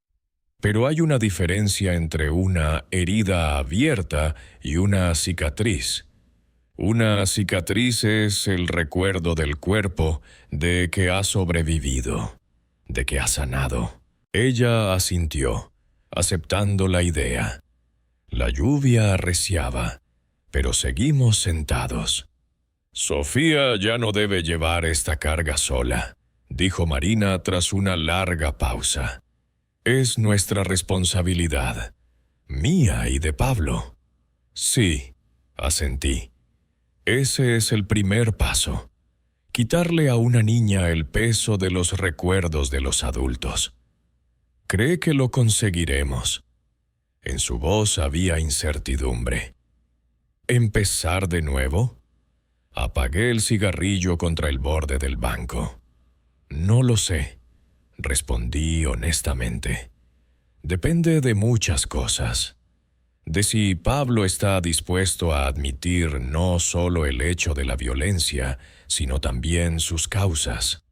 Pero hay una diferencia entre una herida abierta y una cicatriz. Una cicatriz es el recuerdo del cuerpo de que ha sobrevivido, de que ha sanado. Ella asintió, aceptando la idea. La lluvia arreciaba, pero seguimos sentados. Sofía ya no debe llevar esta carga sola, dijo Marina tras una larga pausa. Es nuestra responsabilidad, mía y de Pablo. Sí, asentí. Ese es el primer paso. Quitarle a una niña el peso de los recuerdos de los adultos. ¿Cree que lo conseguiremos? En su voz había incertidumbre. ¿Empezar de nuevo? Apagué el cigarrillo contra el borde del banco. No lo sé, respondí honestamente. Depende de muchas cosas. De si Pablo está dispuesto a admitir no solo el hecho de la violencia, sino también sus causas.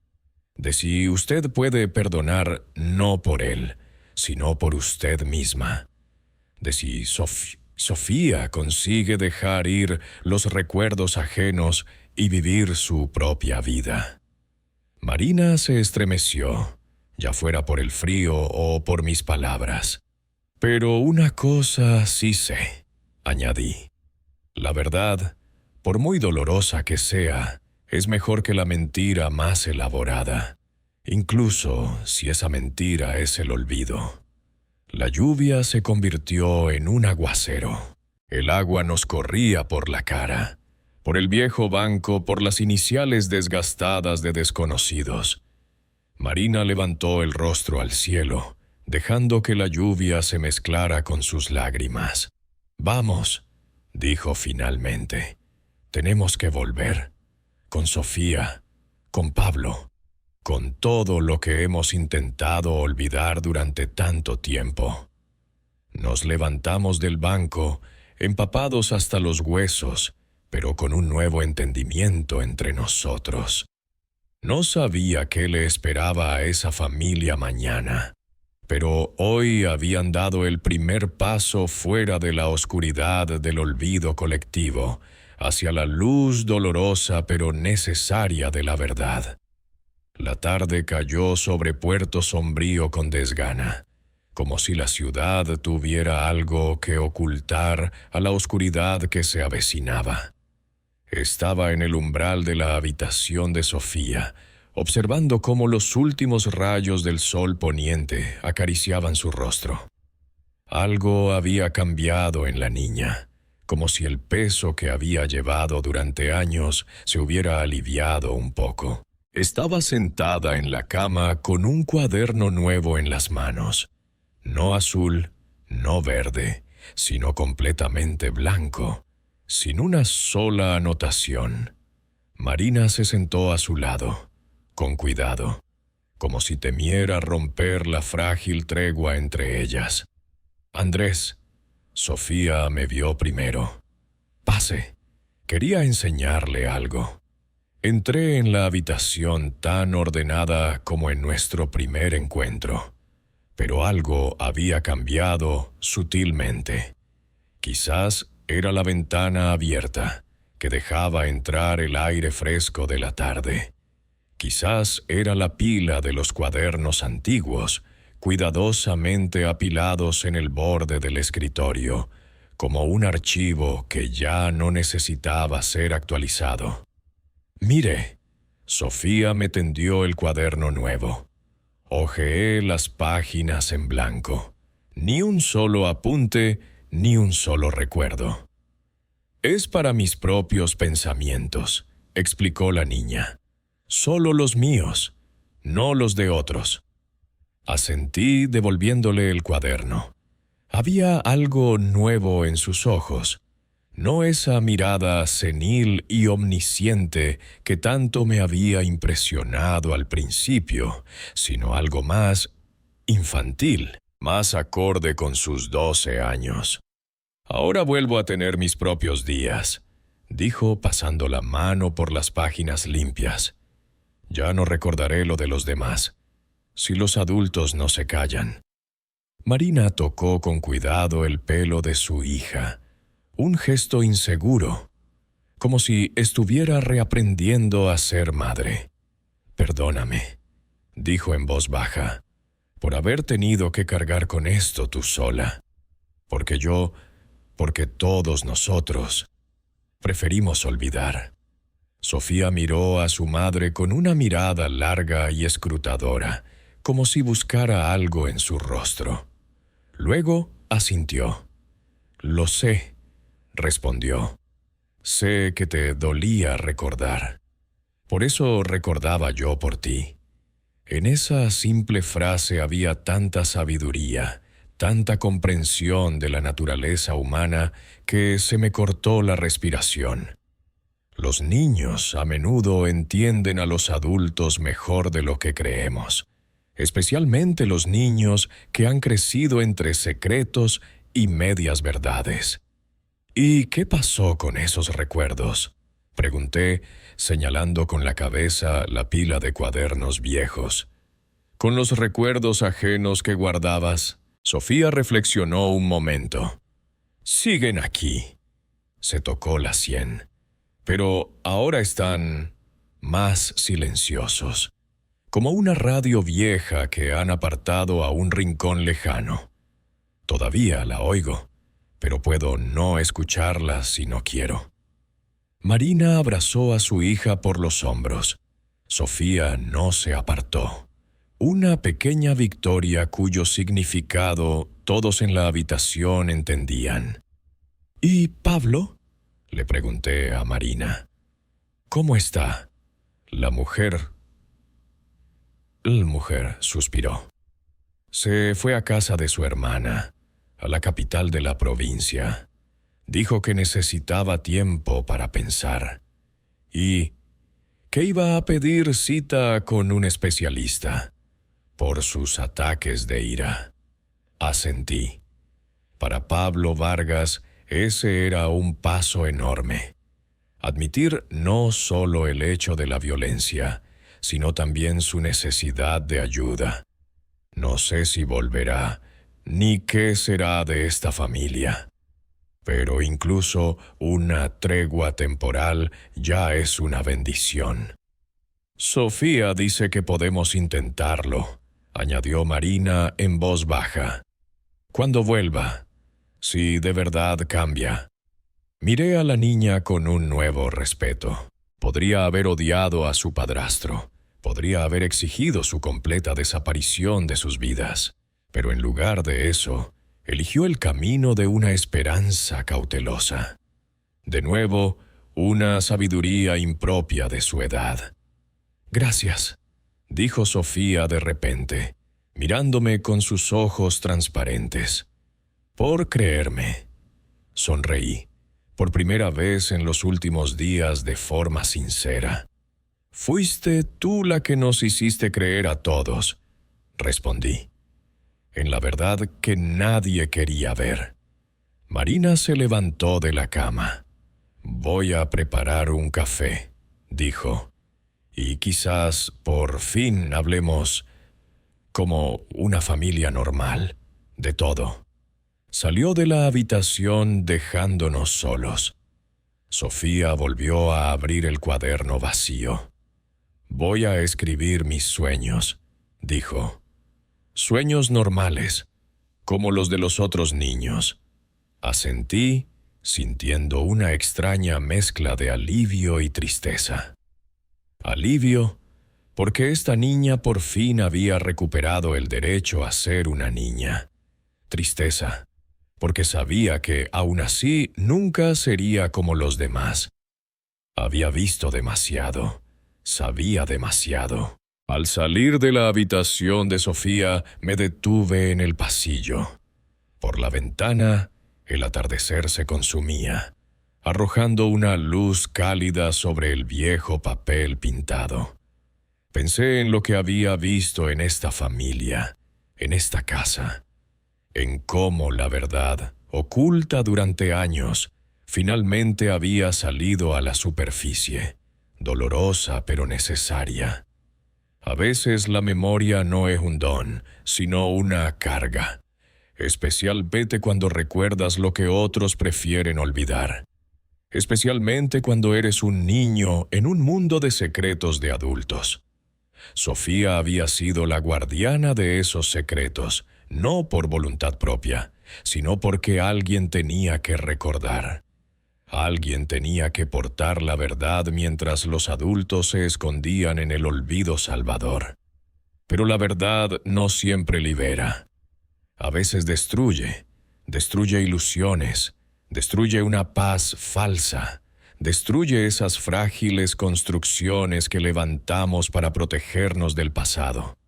De si usted puede perdonar no por él, sino por usted misma. De si Sofía consigue dejar ir los recuerdos ajenos y vivir su propia vida. Marina se estremeció, ya fuera por el frío o por mis palabras. Pero una cosa sí sé, añadí. La verdad, por muy dolorosa que sea, es mejor que la mentira más elaborada, incluso si esa mentira es el olvido. La lluvia se convirtió en un aguacero. El agua nos corría por la cara, por el viejo banco, por las iniciales desgastadas de desconocidos. Marina levantó el rostro al cielo, dejando que la lluvia se mezclara con sus lágrimas. «Vamos», dijo finalmente. «Tenemos que volver. Con Sofía, con Pablo, con todo lo que hemos intentado olvidar durante tanto tiempo». Nos levantamos del banco, empapados hasta los huesos, pero con un nuevo entendimiento entre nosotros. No sabía qué le esperaba a esa familia mañana, pero hoy habían dado el primer paso fuera de la oscuridad del olvido colectivo, hacia la luz dolorosa pero necesaria de la verdad. La tarde cayó sobre Puerto Sombrío con desgana, como si la ciudad tuviera algo que ocultar a la oscuridad que se avecinaba. Estaba en el umbral de la habitación de Sofía, observando cómo los últimos rayos del sol poniente acariciaban su rostro. Algo había cambiado en la niña, como si el peso que había llevado durante años se hubiera aliviado un poco. Estaba sentada en la cama con un cuaderno nuevo en las manos, no azul, no verde, sino completamente blanco, sin una sola anotación. Marina se sentó a su lado, con cuidado, como si temiera romper la frágil tregua entre ellas. «Andrés», Sofía me vio primero. «Pase, quería enseñarle algo». Entré en la habitación tan ordenada como en nuestro primer encuentro, pero algo había cambiado sutilmente. Quizás era la ventana abierta, que dejaba entrar el aire fresco de la tarde. Quizás era la pila de los cuadernos antiguos, cuidadosamente apilados en el borde del escritorio, como un archivo que ya no necesitaba ser actualizado. «Mire», Sofía me tendió el cuaderno nuevo. Hojeé las páginas en blanco. Ni un solo apunte, ni un solo recuerdo. «Es para mis propios pensamientos», explicó la niña. «Solo los míos, no los de otros». Asentí devolviéndole el cuaderno. Había algo nuevo en sus ojos, no esa mirada senil y omnisciente que tanto me había impresionado al principio, sino algo más infantil, más acorde con sus 12 años. «Ahora vuelvo a tener mis propios días», dijo pasando la mano por las páginas limpias. «Ya no recordaré lo de los demás, si los adultos no se callan». Marina tocó con cuidado el pelo de su hija, un gesto inseguro, como si estuviera reaprendiendo a ser madre. «Perdóname», dijo en voz baja, «por haber tenido que cargar con esto tú sola. Porque todos nosotros preferimos olvidar». Sofía miró a su madre con una mirada larga y escrutadora, como si buscara algo en su rostro. Luego asintió. «Lo sé», respondió. «Sé que te dolía recordar. Por eso recordaba yo por ti». En esa simple frase había tanta sabiduría, tanta comprensión de la naturaleza humana que se me cortó la respiración. Los niños a menudo entienden a los adultos mejor de lo que creemos, especialmente los niños que han crecido entre secretos y medias verdades. «¿Y qué pasó con esos recuerdos?», pregunté, señalando con la cabeza la pila de cuadernos viejos. «¿Con los recuerdos ajenos que guardabas?». Sofía reflexionó un momento. «Siguen aquí». Se tocó la sien. «Pero ahora están más silenciosos, como una radio vieja que han apartado a un rincón lejano. Todavía la oigo, pero puedo no escucharla si no quiero». Marina abrazó a su hija por los hombros. Sofía no se apartó. Una pequeña victoria cuyo significado todos en la habitación entendían. «¿Y Pablo?», le pregunté a Marina. «¿Cómo está?» La mujer suspiró. «Se fue a casa de su hermana, a la capital de la provincia. Dijo que necesitaba tiempo para pensar y que iba a pedir cita con un especialista por sus ataques de ira». Asentí. Para Pablo Vargas, ese era un paso enorme. Admitir no solo el hecho de la violencia, sino también su necesidad de ayuda. No sé si volverá, ni qué será de esta familia. Pero incluso una tregua temporal ya es una bendición. «Sofía dice que podemos intentarlo», añadió Marina en voz baja. «Cuando vuelva, si de verdad cambia». Miré a la niña con un nuevo respeto. Podría haber odiado a su padrastro, podría haber exigido su completa desaparición de sus vidas, pero en lugar de eso, eligió el camino de una esperanza cautelosa. De nuevo, una sabiduría impropia de su edad. «Gracias», dijo Sofía de repente, mirándome con sus ojos transparentes. «Por creerme». Sonreí, por primera vez en los últimos días de forma sincera. «Fuiste tú la que nos hiciste creer a todos», respondí, en la verdad que nadie quería ver. Marina se levantó de la cama. «Voy a preparar un café», dijo, «y quizás por fin hablemos como una familia normal, de todo». Salió de la habitación dejándonos solos. Sofía volvió a abrir el cuaderno vacío. «Voy a escribir mis sueños», dijo. «Sueños normales, como los de los otros niños». Asentí, sintiendo una extraña mezcla de alivio y tristeza. Alivio, porque esta niña por fin había recuperado el derecho a ser una niña. Tristeza, porque sabía que, aún así, nunca sería como los demás. Había visto demasiado, sabía demasiado. Al salir de la habitación de Sofía, me detuve en el pasillo. Por la ventana, el atardecer se consumía, arrojando una luz cálida sobre el viejo papel pintado. Pensé en lo que había visto en esta familia, en esta casa, en cómo la verdad, oculta durante años, finalmente había salido a la superficie, dolorosa pero necesaria. A veces la memoria no es un don, sino una carga, especialmente cuando recuerdas lo que otros prefieren olvidar, especialmente cuando eres un niño en un mundo de secretos de adultos. Sofía había sido la guardiana de esos secretos, no por voluntad propia, sino porque alguien tenía que recordar. Alguien tenía que portar la verdad mientras los adultos se escondían en el olvido salvador. Pero la verdad no siempre libera. A veces destruye ilusiones, destruye una paz falsa, destruye esas frágiles construcciones que levantamos para protegernos del pasado.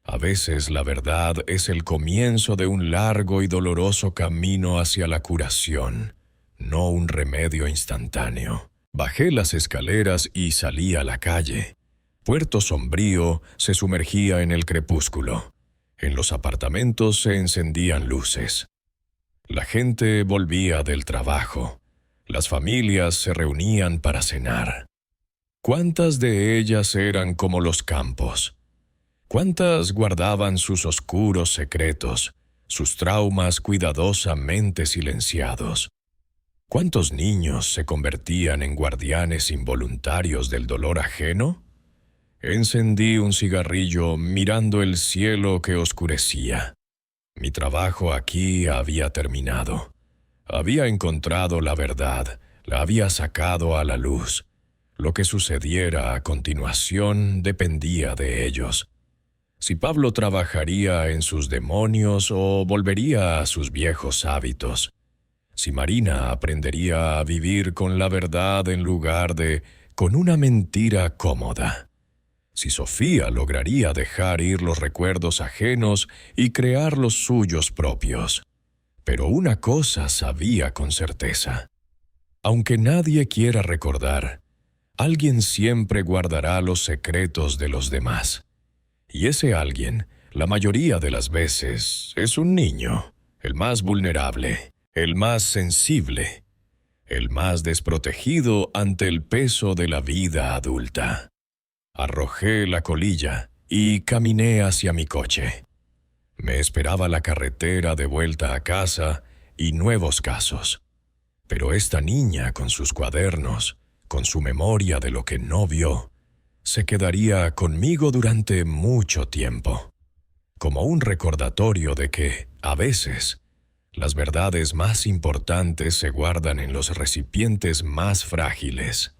A veces la verdad es el comienzo de un largo y doloroso camino hacia la curación, no un remedio instantáneo. Bajé las escaleras y salí a la calle. Puerto Sombrío se sumergía en el crepúsculo. En los apartamentos se encendían luces. La gente volvía del trabajo. Las familias se reunían para cenar. ¿Cuántas de ellas eran como los campos? ¿Cuántas guardaban sus oscuros secretos, sus traumas cuidadosamente silenciados? ¿Cuántos niños se convertían en guardianes involuntarios del dolor ajeno? Encendí un cigarrillo mirando el cielo que oscurecía. Mi trabajo aquí había terminado. Había encontrado la verdad, la había sacado a la luz. Lo que sucediera a continuación dependía de ellos. Si Pablo trabajaría en sus demonios o volvería a sus viejos hábitos. Si Marina aprendería a vivir con la verdad en lugar de con una mentira cómoda. Si Sofía lograría dejar ir los recuerdos ajenos y crear los suyos propios. Pero una cosa sabía con certeza. Aunque nadie quiera recordar, alguien siempre guardará los secretos de los demás. Y ese alguien, la mayoría de las veces, es un niño, el más vulnerable, el más sensible, el más desprotegido ante el peso de la vida adulta. Arrojé la colilla y caminé hacia mi coche. Me esperaba la carretera de vuelta a casa y nuevos casos. Pero esta niña con sus cuadernos, con su memoria de lo que no vio, se quedaría conmigo durante mucho tiempo, como un recordatorio de que, a veces, las verdades más importantes se guardan en los recipientes más frágiles.